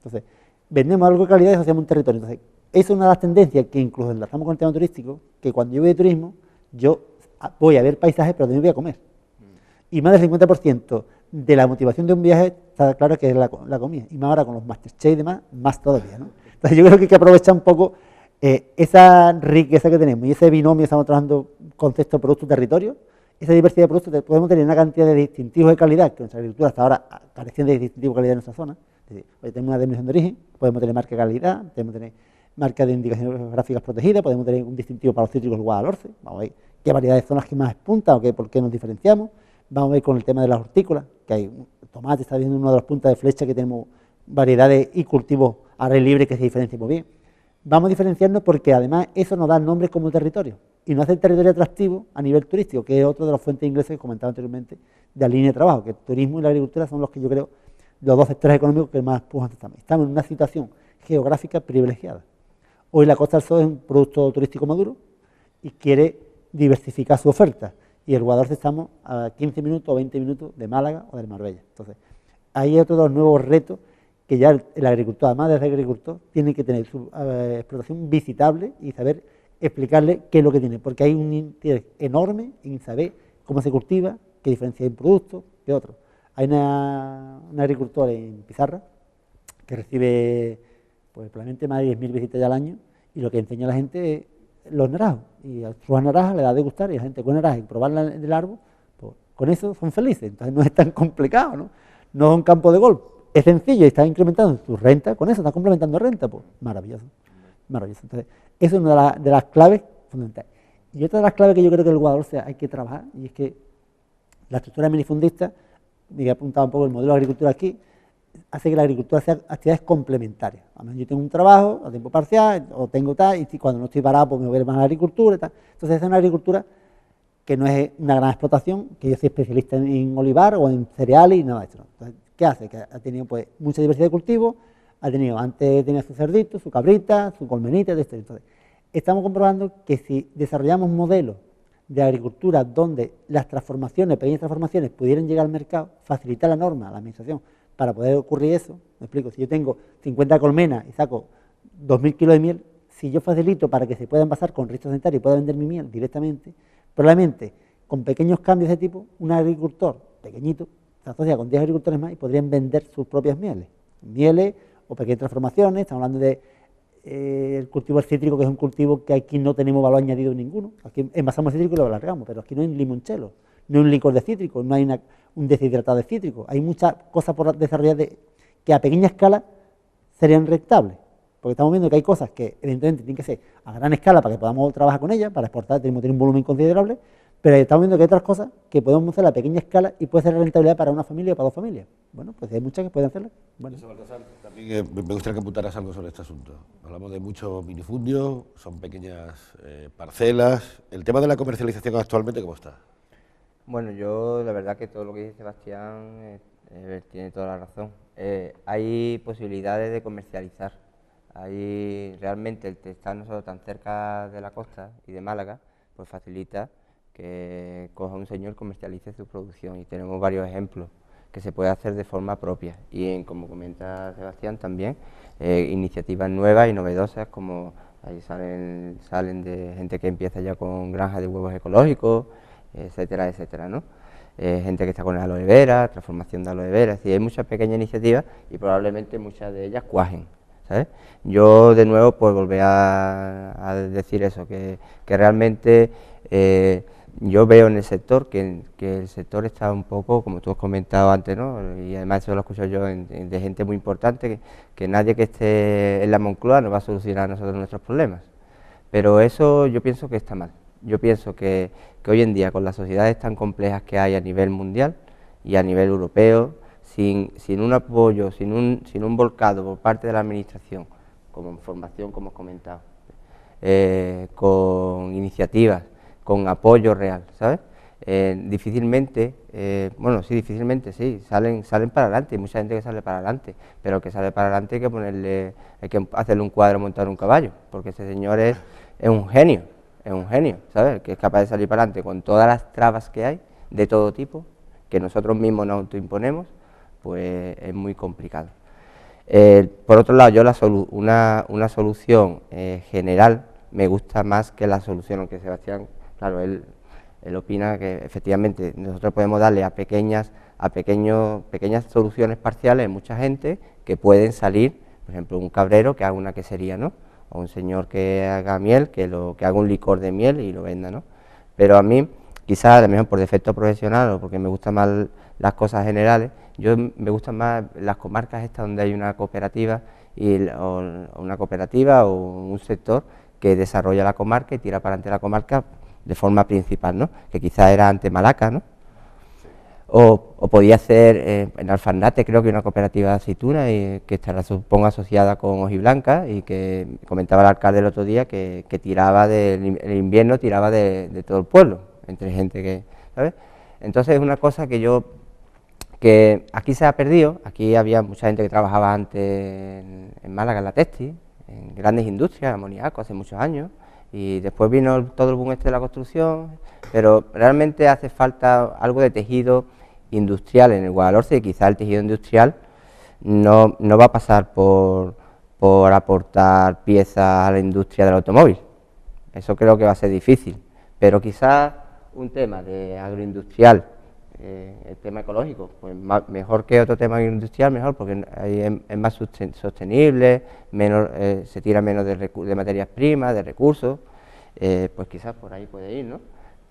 Entonces, vendemos algo de calidad y asociamos un territorio. Entonces, esa es una de las tendencias que incluso enlazamos con el tema turístico, que cuando yo voy de turismo, yo voy a ver paisajes, pero también voy a comer. Y más del 50% de la motivación de un viaje está claro que es la comida. Y más ahora con los Masterchef y demás, más todavía, ¿no? Entonces, yo creo que hay que aprovechar un poco esa riqueza que tenemos y ese binomio, estamos trabajando concepto producto-territorio, esa diversidad de productos, podemos tener una cantidad de distintivos de calidad que nuestra agricultura hasta ahora carecía de distintivos de calidad en nuestra zona. Es decir, tenemos una denominación de origen, podemos tener marca de calidad, podemos tener marca de indicaciones geográficas protegidas, podemos tener un distintivo para los cítricos del Guadalhorce, vamos a ver qué variedades son las que más puntas o por qué nos diferenciamos, vamos a ver con el tema de las hortícolas, que hay tomate, está viendo uno de los puntas de flecha que tenemos variedades y cultivos a aire libre que se diferencian muy bien. Vamos a diferenciarnos porque además eso nos da nombres como territorio y nos hace el territorio atractivo a nivel turístico, que es otro de las fuentes inglesas que comentaba anteriormente de la línea de trabajo, que el turismo y la agricultura son los que yo creo los dos sectores económicos que más pujan estamos. Estamos en una situación geográfica privilegiada. Hoy la Costa del Sol es un producto turístico maduro y quiere diversificar su oferta. Y el Guadalhorce estamos a 15 minutos o 20 minutos de Málaga o de Marbella. Entonces, ahí hay otro de los nuevos retos que ya el agricultor, además de ser agricultor, tiene que tener su explotación visitable y saber explicarle qué es lo que tiene. Porque hay un interés enorme en saber cómo se cultiva, qué diferencia hay en productos, qué otro. Hay una agricultora en Pizarra que recibe pues, probablemente más de 10.000 visitas ya al año y lo que enseña a la gente es los naranjos. Y a sus naranjas le da de gustar y la gente con naranjas y probarla del árbol, pues, con eso son felices. Entonces no es tan complicado, ¿no? No es un campo de golf. Es sencillo y está incrementando su renta, con eso está complementando renta, pues maravilloso, maravilloso. Entonces, eso es una de las claves fundamentales. Y otra de las claves que yo creo que el Guadalhorce hay que trabajar, y es que la estructura minifundista, me he apuntado un poco el modelo de agricultura aquí, hace que la agricultura sea actividades complementarias. A menos yo tengo un trabajo a tiempo parcial, o tengo tal, y cuando no estoy parado, pues me voy a ir más a la agricultura y tal. Entonces, es una agricultura que no es una gran explotación, que yo soy especialista en olivar o en cereales y nada de eso. Entonces, ¿qué hace? Que ha tenido pues mucha diversidad de cultivos, antes tenía su cerdito, su cabrita, su colmenita, de esto. Entonces, estamos comprobando que si desarrollamos modelos de agricultura donde las transformaciones, pequeñas transformaciones, pudieran llegar al mercado, facilitar la norma a la administración para poder ocurrir eso, me explico, si yo tengo 50 colmenas y saco 2.000 kilos de miel, si yo facilito para que se pueda envasar con registro sanitario y pueda vender mi miel directamente, probablemente con pequeños cambios de tipo, un agricultor pequeñito se asocia con 10 agricultores más y podrían vender sus propias mieles o pequeñas transformaciones. Estamos hablando de el cultivo del cítrico, que es un cultivo que aquí no tenemos valor añadido ninguno. Aquí envasamos el cítrico y lo alargamos, pero aquí no hay un limonchelo, no hay un licor de cítrico, no hay un deshidratado de cítrico. Hay muchas cosas por desarrollar que a pequeña escala serían rentables, porque estamos viendo que hay cosas que evidentemente tienen que ser a gran escala para que podamos trabajar con ellas, para exportar tenemos que tener un volumen considerable, pero estamos viendo que hay otras cosas que podemos hacer a pequeña escala y puede ser rentabilidad para una familia o para dos familias. Bueno, pues hay muchas que pueden hacerlo. Bueno. También me gustaría que apuntaras algo sobre este asunto. Hablamos de mucho minifundio, son pequeñas parcelas. El tema de la comercialización actualmente, ¿cómo está? Bueno, yo la verdad que todo lo que dice Sebastián tiene toda la razón. Hay posibilidades de comercializar. Hay realmente el estar nosotros tan cerca de la costa y de Málaga, pues facilita que coja un señor y comercialice su producción, y tenemos varios ejemplos que se puede hacer de forma propia y como comenta Sebastián también, iniciativas nuevas y novedosas, como ahí salen de gente que empieza ya con granjas de huevos ecológicos, etcétera, etcétera, ¿no? Gente que está con el aloe vera, transformación de aloe vera, es decir, hay muchas pequeñas iniciativas y probablemente muchas de ellas cuajen, ¿sabes? Yo de nuevo pues volver a decir eso, que realmente yo veo en el sector que el sector está un poco, como tú has comentado antes, ¿no? Y además eso lo escucho yo de gente muy importante, que nadie que esté en la Moncloa nos va a solucionar a nosotros nuestros problemas. Pero eso yo pienso que está mal. Yo pienso que hoy en día, con las sociedades tan complejas que hay a nivel mundial y a nivel europeo, sin un apoyo, sin un volcado por parte de la administración, como formación, como has comentado, con iniciativas, con apoyo real, ¿sabes? Difícilmente, difícilmente sí, salen para adelante, hay mucha gente que sale para adelante, pero el que sale para adelante hay que hacerle un cuadro, montar un caballo, porque ese señor es un genio, ¿sabes? El que es capaz de salir para adelante con todas las trabas que hay, de todo tipo, que nosotros mismos nos autoimponemos, pues es muy complicado. Por otro lado, yo una solución general me gusta más que la solución, aunque Sebastián, claro, él opina que efectivamente nosotros podemos darle a pequeñas soluciones parciales a mucha gente que pueden salir, por ejemplo, un cabrero que haga una quesería, ¿no? O un señor que haga miel, que haga un licor de miel y lo venda, ¿no? Pero a mí, quizás a lo mejor por defecto profesional o porque me gustan más las cosas generales, me gustan más las comarcas estas donde hay una cooperativa o un sector que desarrolla la comarca y tira para adelante la comarca de forma principal, ¿no? Que quizás era ante Malaca, ¿no? O podía ser en Alfarnate, creo que una cooperativa de aceituna y que estará, supongo, asociada con Hojiblanca, y que comentaba el alcalde el otro día que tiraba el invierno tiraba de todo el pueblo, entre gente que, ¿sabes? Entonces es una cosa que aquí se ha perdido. Aquí había mucha gente que trabajaba antes en Málaga, en la textil, en grandes industrias, amoníaco, hace muchos años, y después vino todo el boom de la construcción, pero realmente hace falta algo de tejido industrial en el Guadalhorce, y quizá el tejido industrial no va a pasar por aportar piezas a la industria del automóvil. Eso creo que va a ser difícil, pero quizá un tema de agroindustrial, el tema ecológico, pues mejor que otro tema agroindustrial, mejor, porque ahí es más sostenible, se tira menos de materias primas, de recursos, pues quizás por ahí puede ir, ¿no?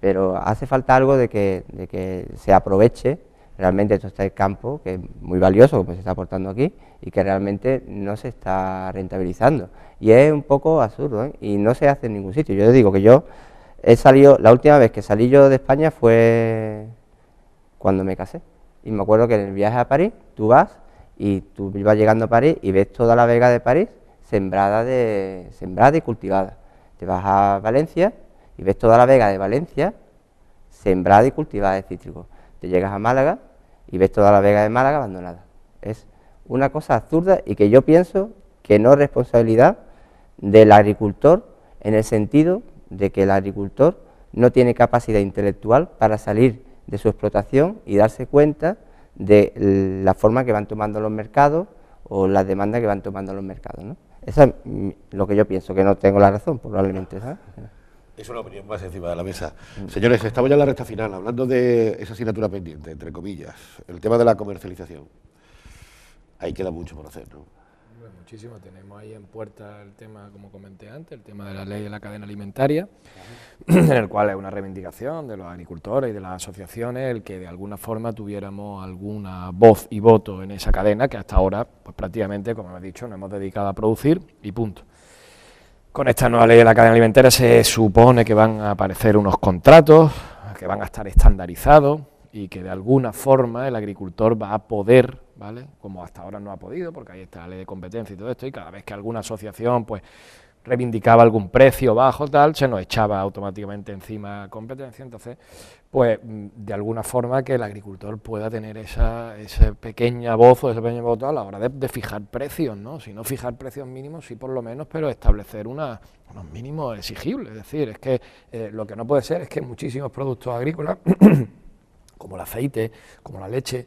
Pero hace falta algo de que se aproveche realmente todo este campo, que es muy valioso, como se está aportando aquí, y que realmente no se está rentabilizando. Y es un poco absurdo, ¿eh? Y no se hace en ningún sitio. Yo digo que yo he salido, la última vez que salí yo de España fue cuando me casé. Y me acuerdo que en el viaje a París, tú vas y tú vas llegando a París y ves toda la vega de París sembrada y cultivada. Te vas a Valencia y ves toda la vega de Valencia sembrada y cultivada de cítricos. Te llegas a Málaga y ves toda la vega de Málaga abandonada. Es una cosa absurda y que yo pienso que no es responsabilidad del agricultor, en el sentido de que el agricultor no tiene capacidad intelectual para salir de su explotación y darse cuenta de la forma que van tomando los mercados o las demandas que van tomando los mercados, ¿no? Eso es lo que yo pienso, que no tengo la razón, probablemente, ¿sabes? Es una opinión más encima de la mesa. Señores, estamos ya en la recta final, hablando de esa asignatura pendiente, entre comillas, el tema de la comercialización. Ahí queda mucho por hacer, ¿no? Bueno, muchísimo. Tenemos ahí en puerta el tema, como comenté antes, el tema de la ley de la cadena alimentaria, en el cual es una reivindicación de los agricultores y de las asociaciones el que de alguna forma tuviéramos alguna voz y voto en esa cadena que hasta ahora, pues prácticamente, como he dicho, nos hemos dedicado a producir y punto. Con esta nueva ley de la cadena alimentaria se supone que van a aparecer unos contratos que van a estar estandarizados y que de alguna forma el agricultor va a poder, ¿vale?, como hasta ahora no ha podido, porque ahí está la ley de competencia y todo esto, y cada vez que alguna asociación pues reivindicaba algún precio bajo, tal, se nos echaba automáticamente encima competencia. Entonces, pues de alguna forma que el agricultor pueda tener esa pequeña voz o ese pequeño voto a la hora de fijar precios, ¿no? Si no fijar precios mínimos, sí por lo menos, pero establecer unos mínimos exigibles. Es decir, es que lo que no puede ser es que muchísimos productos agrícolas como el aceite, como la leche,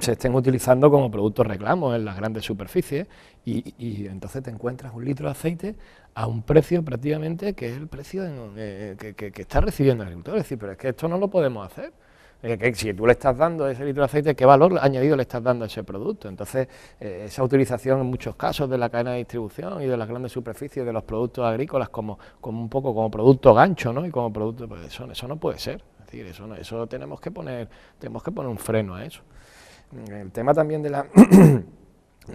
se estén utilizando como productos reclamos en las grandes superficies y entonces te encuentras un litro de aceite a un precio prácticamente que es el precio que está recibiendo el agricultor. Es decir, pero es que esto no lo podemos hacer. Que si tú le estás dando ese litro de aceite, ¿qué valor añadido le estás dando a ese producto? Entonces, esa utilización en muchos casos de la cadena de distribución y de las grandes superficies de los productos agrícolas como un poco como producto gancho, ¿no? Y como producto, pues eso no puede ser. Es decir, eso tenemos que poner un freno a eso. El tema también de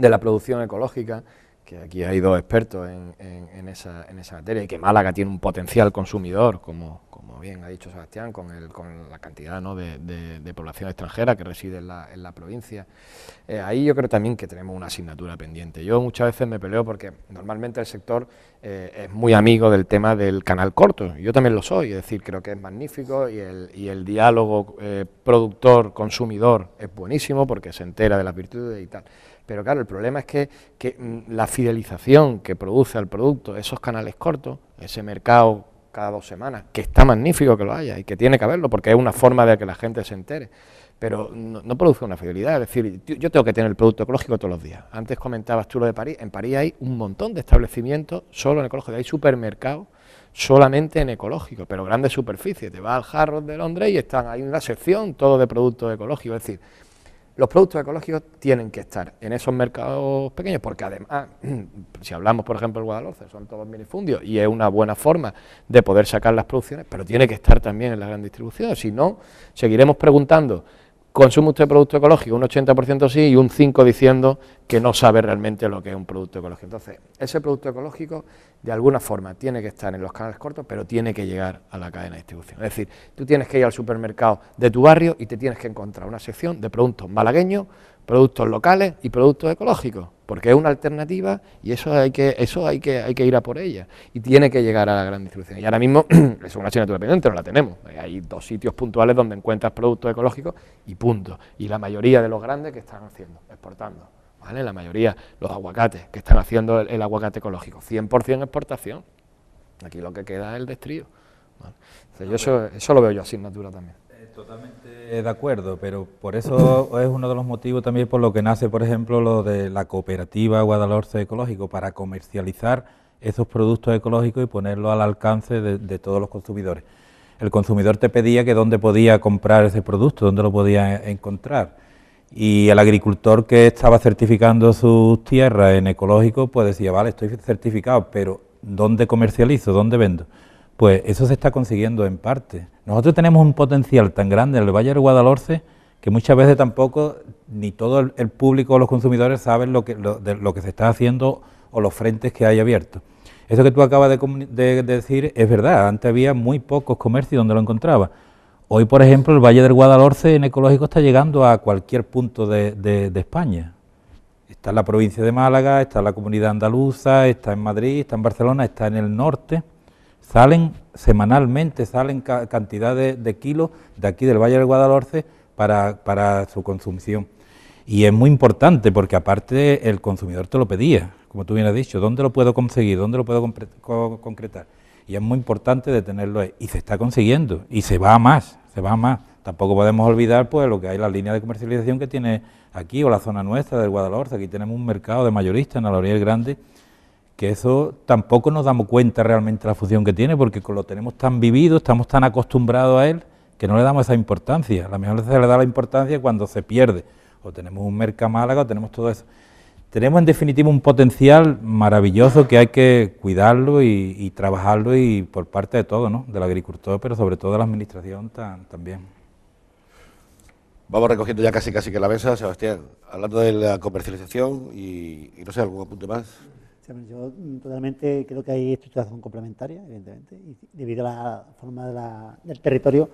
la producción ecológica, que aquí hay dos expertos en esa materia, y que Málaga tiene un potencial consumidor, como bien ha dicho Sebastián, con la cantidad, ¿no?, de población extranjera que reside en la provincia. Ahí yo creo también que tenemos una asignatura pendiente. Yo muchas veces me peleo porque normalmente el sector es muy amigo del tema del canal corto, yo también lo soy, es decir, creo que es magnífico y el diálogo productor-consumidor es buenísimo porque se entera de las virtudes y tal. Pero claro, el problema es que la fidelización que produce al producto, esos canales cortos, ese mercado cada 2 semanas, que está magnífico que lo haya y que tiene que haberlo porque es una forma de que la gente se entere, pero no produce una fidelidad. Es decir, yo tengo que tener el producto ecológico todos los días. Antes comentabas tú lo de París. En París hay un montón de establecimientos solo en ecológico, hay supermercados solamente en ecológico, pero grandes superficies. Te vas al Harrods de Londres y hay una sección todo de productos ecológicos. Es decir, los productos ecológicos tienen que estar en esos mercados pequeños, porque además, si hablamos por ejemplo del Guadalhorce, son todos minifundios y es una buena forma de poder sacar las producciones, pero tiene que estar también en la gran distribución, si no, seguiremos preguntando, ¿consume usted producto ecológico? Un 80% sí y un 5% diciendo que no sabe realmente lo que es un producto ecológico. Entonces, ese producto ecológico de alguna forma tiene que estar en los canales cortos, pero tiene que llegar a la cadena de distribución. Es decir, tú tienes que ir al supermercado de tu barrio y te tienes que encontrar una sección de productos malagueños, productos locales y productos ecológicos, porque es una alternativa y eso hay que ir a por ella y tiene que llegar a la gran distribución. Y ahora mismo es una asignatura pendiente, no la tenemos. Hay 2 sitios puntuales donde encuentras productos ecológicos y punto. Y la mayoría de los grandes que están haciendo, exportando, ¿vale? La mayoría, los aguacates que están haciendo el aguacate ecológico, 100% exportación. Aquí lo que queda es el destrío, ¿vale? Entonces, eso lo veo yo asignatura también. Totalmente de acuerdo, pero por eso es uno de los motivos también por lo que nace, por ejemplo, lo de la cooperativa Guadalhorce Ecológico, para comercializar esos productos ecológicos y ponerlos al alcance de todos los consumidores. El consumidor te pedía que dónde podía comprar ese producto, dónde lo podía encontrar, y el agricultor que estaba certificando sus tierras en ecológico, pues decía, vale, estoy certificado, pero ¿dónde comercializo? ¿Dónde vendo? Pues eso se está consiguiendo en parte. Nosotros tenemos un potencial tan grande en el Valle del Guadalhorce que muchas veces tampoco ni todo el público o los consumidores saben lo que se está haciendo o los frentes que hay abiertos. Eso que tú acabas de decir es verdad. Antes había muy pocos comercios donde lo encontraba. Hoy, por ejemplo, el Valle del Guadalhorce en ecológico está llegando a cualquier punto de España. Está en la provincia de Málaga, está en la comunidad andaluza, está en Madrid, está en Barcelona, está en el norte. Salen semanalmente, salen cantidad de kilos de aquí del Valle del Guadalhorce para su consumición. Y es muy importante porque aparte el consumidor te lo pedía, como tú bien has dicho, ¿dónde lo puedo conseguir? ¿Dónde lo puedo concretar? Y es muy importante de tenerlo ahí. Y se está consiguiendo, y se va a más, se va a más. Tampoco podemos olvidar pues lo que hay, la línea de comercialización que tiene aquí, o la zona nuestra del Guadalhorce. Aquí tenemos un mercado de mayoristas en la Laurel Grande, que eso tampoco nos damos cuenta realmente de la función que tiene, porque lo tenemos tan vivido, estamos tan acostumbrados a él, que no le damos esa importancia. A lo mejor se le da la importancia cuando se pierde, o tenemos un Merca Málaga, o tenemos todo eso. Tenemos en definitiva un potencial maravilloso que hay que cuidarlo y trabajarlo, y por parte de todo, ¿no? Del agricultor, pero sobre todo de la administración también. Vamos recogiendo ya casi que la mesa, Sebastián, hablando de la comercialización y no sé, algún apunte más. Sí, yo totalmente creo que hay estructuración complementaria, evidentemente, y debido a la forma del territorio,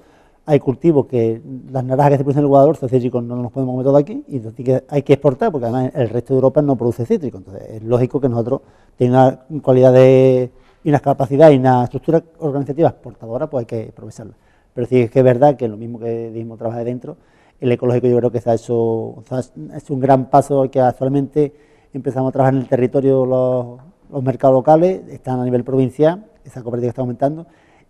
hay cultivos que las naranjas que se producen en el Guadalhorce, cítricos, no nos podemos comer todo aquí, y entonces hay que exportar, porque además el resto de Europa no produce cítricos. Entonces es lógico que nosotros tengamos una cualidad y una capacidad y una estructura organizativa exportadora, pues hay que aprovecharla. Pero sí es que es verdad que lo mismo que dijimos trabajar dentro, el ecológico yo creo que se ha hecho un gran paso, que actualmente empezamos a trabajar en el territorio los mercados locales, están a nivel provincial, esa cooperativa está aumentando,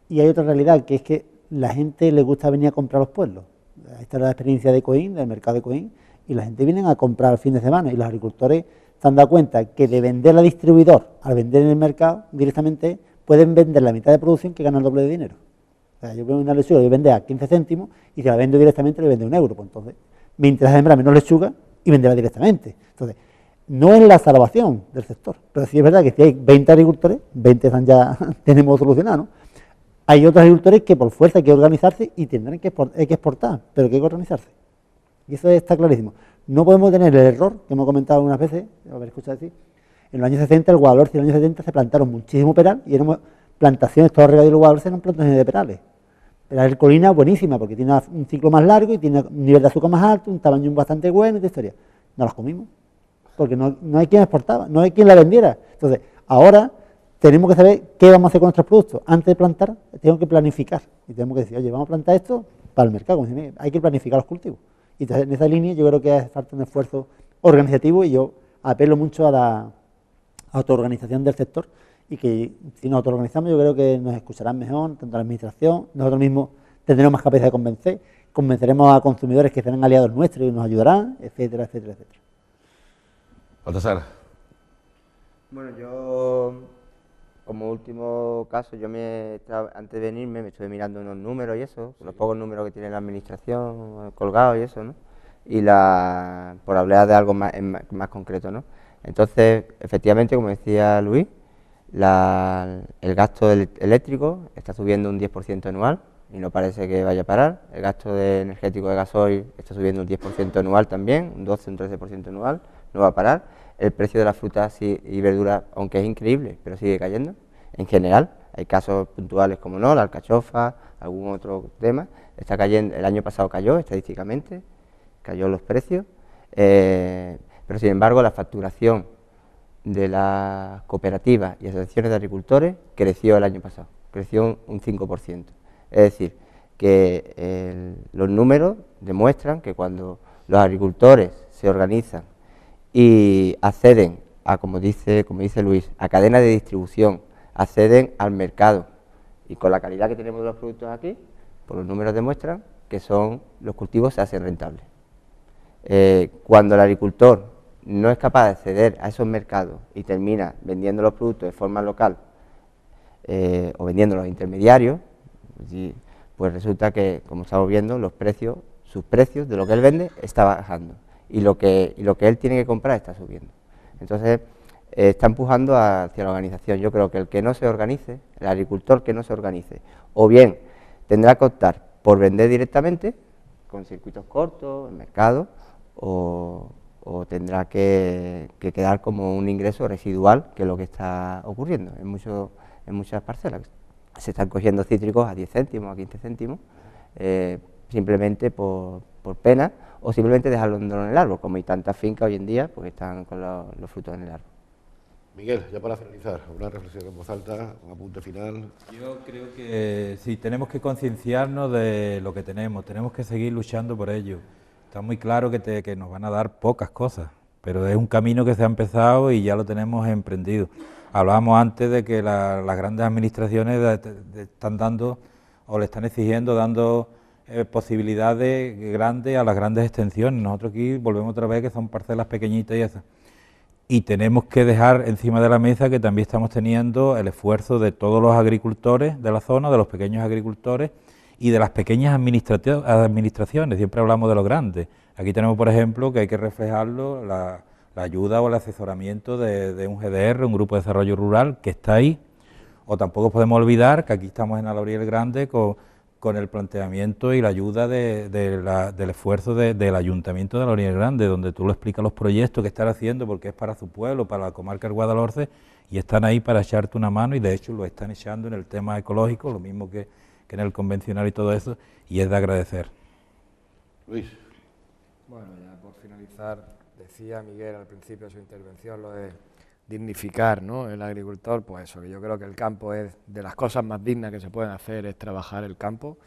y hay otra realidad, que es que la gente le gusta venir a comprar a los pueblos. Esta es la experiencia de Coín, del mercado de Coín, y la gente viene a comprar el fin de semana, y los agricultores se han dado cuenta que de vender a distribuidor al vender en el mercado directamente pueden vender la mitad de producción que ganan el doble de dinero. O sea, yo veo una lechuga, yo vende a 15 céntimos y si la vendo directamente le vende €1. Pues entonces me interesa sembrar menos lechuga y venderla directamente. Entonces, no es la salvación del sector, pero sí es verdad que si hay 20 agricultores, 20 ya tenemos solucionado, ¿no? Hay otros agricultores que por fuerza hay que organizarse y tendrán que exportar, pero que hay que organizarse. Y eso está clarísimo. No podemos tener el error, que hemos comentado algunas veces, haber escuchado decir, en los años 60, el Guadalhorce, en los años 70 se plantaron muchísimo peral y éramos plantaciones, todos los regadíos del Guadalhorce eran plantaciones de perales. Peral colina buenísima, porque tiene un ciclo más largo y tiene un nivel de azúcar más alto, un tamaño bastante bueno y de historia. No las comimos, porque no hay quien exportaba, no hay quien la vendiera. Entonces, ahora tenemos que saber qué vamos a hacer con nuestros productos. Antes de plantar, tengo que planificar. Y tenemos que decir, oye, vamos a plantar esto para el mercado. Como dicen, hay que planificar los cultivos. Y entonces, en esa línea yo creo que hace falta un esfuerzo organizativo y yo apelo mucho a la autoorganización del sector y que si nos autoorganizamos yo creo que nos escucharán mejor, tanto la administración, nosotros mismos tendremos más capacidad de convencer, convenceremos a consumidores que serán aliados nuestros y nos ayudarán, etcétera, etcétera, etcétera. Baltasar. Bueno, yo como último caso, antes de venirme me estuve mirando unos números y eso, los pocos números que tiene la administración colgados y eso, ¿no? Y por hablar de algo más concreto, ¿no? Entonces, efectivamente, como decía Luis, el gasto eléctrico está subiendo un 10% anual y no parece que vaya a parar. El gasto energético de gasoil está subiendo un 10% anual también, un 12, un 13% anual, no va a parar. El precio de las frutas y verduras, aunque es increíble, pero sigue cayendo. En general, hay casos puntuales como no, la alcachofa, algún otro tema, está cayendo. El año pasado cayó estadísticamente, cayó los precios, pero sin embargo la facturación de las cooperativas y asociaciones de agricultores creció el año pasado, creció un 5%. Es decir, que los números demuestran que cuando los agricultores se organizan y acceden a, como dice Luis, a cadenas de distribución, acceden al mercado y con la calidad que tenemos de los productos aquí, pues los números demuestran que los cultivos se hacen rentables. Cuando el agricultor no es capaz de acceder a esos mercados y termina vendiendo los productos de forma local o vendiendo los intermediarios, pues resulta que, como estamos viendo, sus precios de lo que él vende está bajando y lo que él tiene que comprar está subiendo. Entonces, está empujando hacia la organización. Yo creo que el que no se organice, el agricultor que no se organice, o bien tendrá que optar por vender directamente, con circuitos cortos, en mercado, o tendrá que quedar como un ingreso residual, que es lo que está ocurriendo en muchas parcelas. Se están cogiendo cítricos a 10 céntimos, a 15 céntimos, simplemente por pena, o simplemente dejarlo en el árbol, como hay tantas fincas hoy en día, porque están con los frutos en el árbol. Miguel, ya para finalizar, una reflexión en voz alta, un apunte final. Yo creo que sí, tenemos que concienciarnos de lo que tenemos que seguir luchando por ello. Está muy claro que nos van a dar pocas cosas, pero es un camino que se ha empezado y ya lo tenemos emprendido. Hablábamos antes de que las grandes administraciones están dando o le están exigiendo, dando posibilidades grandes a las grandes extensiones. Nosotros aquí volvemos otra vez que son parcelas pequeñitas y esas. Y tenemos que dejar encima de la mesa que también estamos teniendo el esfuerzo de todos los agricultores de la zona, de los pequeños agricultores y de las pequeñas administraciones. Siempre hablamos de los grandes. Aquí tenemos, por ejemplo, que hay que reflejarlo, la ayuda o el asesoramiento de un GDR, un Grupo de Desarrollo Rural, que está ahí. O tampoco podemos olvidar que aquí estamos en Alaurín el Grande con el planteamiento y la ayuda del esfuerzo del Ayuntamiento de Alaurín el Grande, donde tú le explicas los proyectos que están haciendo, porque es para su pueblo, para la comarca del Guadalhorce, y están ahí para echarte una mano, y de hecho lo están echando en el tema ecológico, lo mismo que en el convencional y todo eso, y es de agradecer. Luis. Bueno, ya por finalizar, decía Miguel al principio de su intervención lo de dignificar, ¿no?, el agricultor, pues eso, que yo creo que el campo es de las cosas más dignas que se pueden hacer, es trabajar el campo,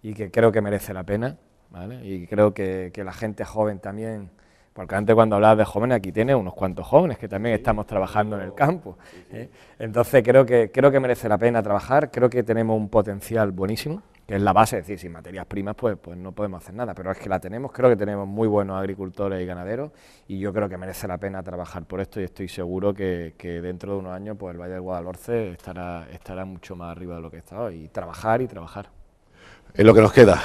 y que creo que merece la pena, ¿vale? Y creo que la gente joven también, porque antes cuando hablabas de jóvenes, aquí tienes unos cuantos jóvenes que también estamos trabajando en el campo, ¿eh? Entonces creo que merece la pena trabajar, creo que tenemos un potencial buenísimo, que es la base, es decir, sin materias primas pues no podemos hacer nada, pero es que la tenemos, creo que tenemos muy buenos agricultores y ganaderos, y yo creo que merece la pena trabajar por esto, y estoy seguro que dentro de unos años pues el Valle del Guadalhorce estará mucho más arriba de lo que está hoy, y trabajar. En lo que nos queda,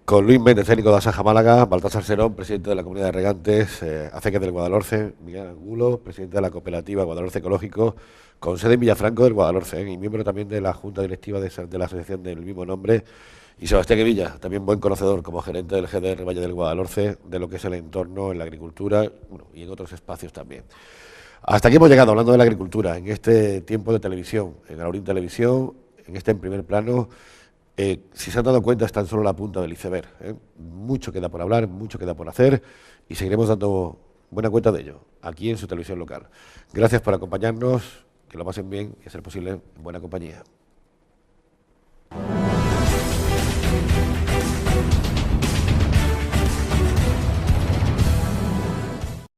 con Luis Méndez, técnico de Asaja Málaga, Baltasar Serón, presidente de la Comunidad de Regantes, Aceques del Guadalhorce, Miguel Angulo, presidente de la Cooperativa Guadalhorce Ecológico, con sede en Villafranco del Guadalhorce, y miembro también de la Junta Directiva de la asociación del mismo nombre, y Sebastián Evilla, también buen conocedor como gerente del GDR Valle del Guadalhorce, de lo que es el entorno en la agricultura, bueno, y en otros espacios también. Hasta aquí hemos llegado hablando de la agricultura, en este tiempo de televisión, en Alaurín Televisión, en este En Primer Plano. Si se han dado cuenta, es tan solo la punta del iceberg, ¿eh? Mucho queda por hablar, mucho queda por hacer, y seguiremos dando buena cuenta de ello, aquí en su televisión local. Gracias por acompañarnos, que lo pasen bien y, a ser posible, en buena compañía.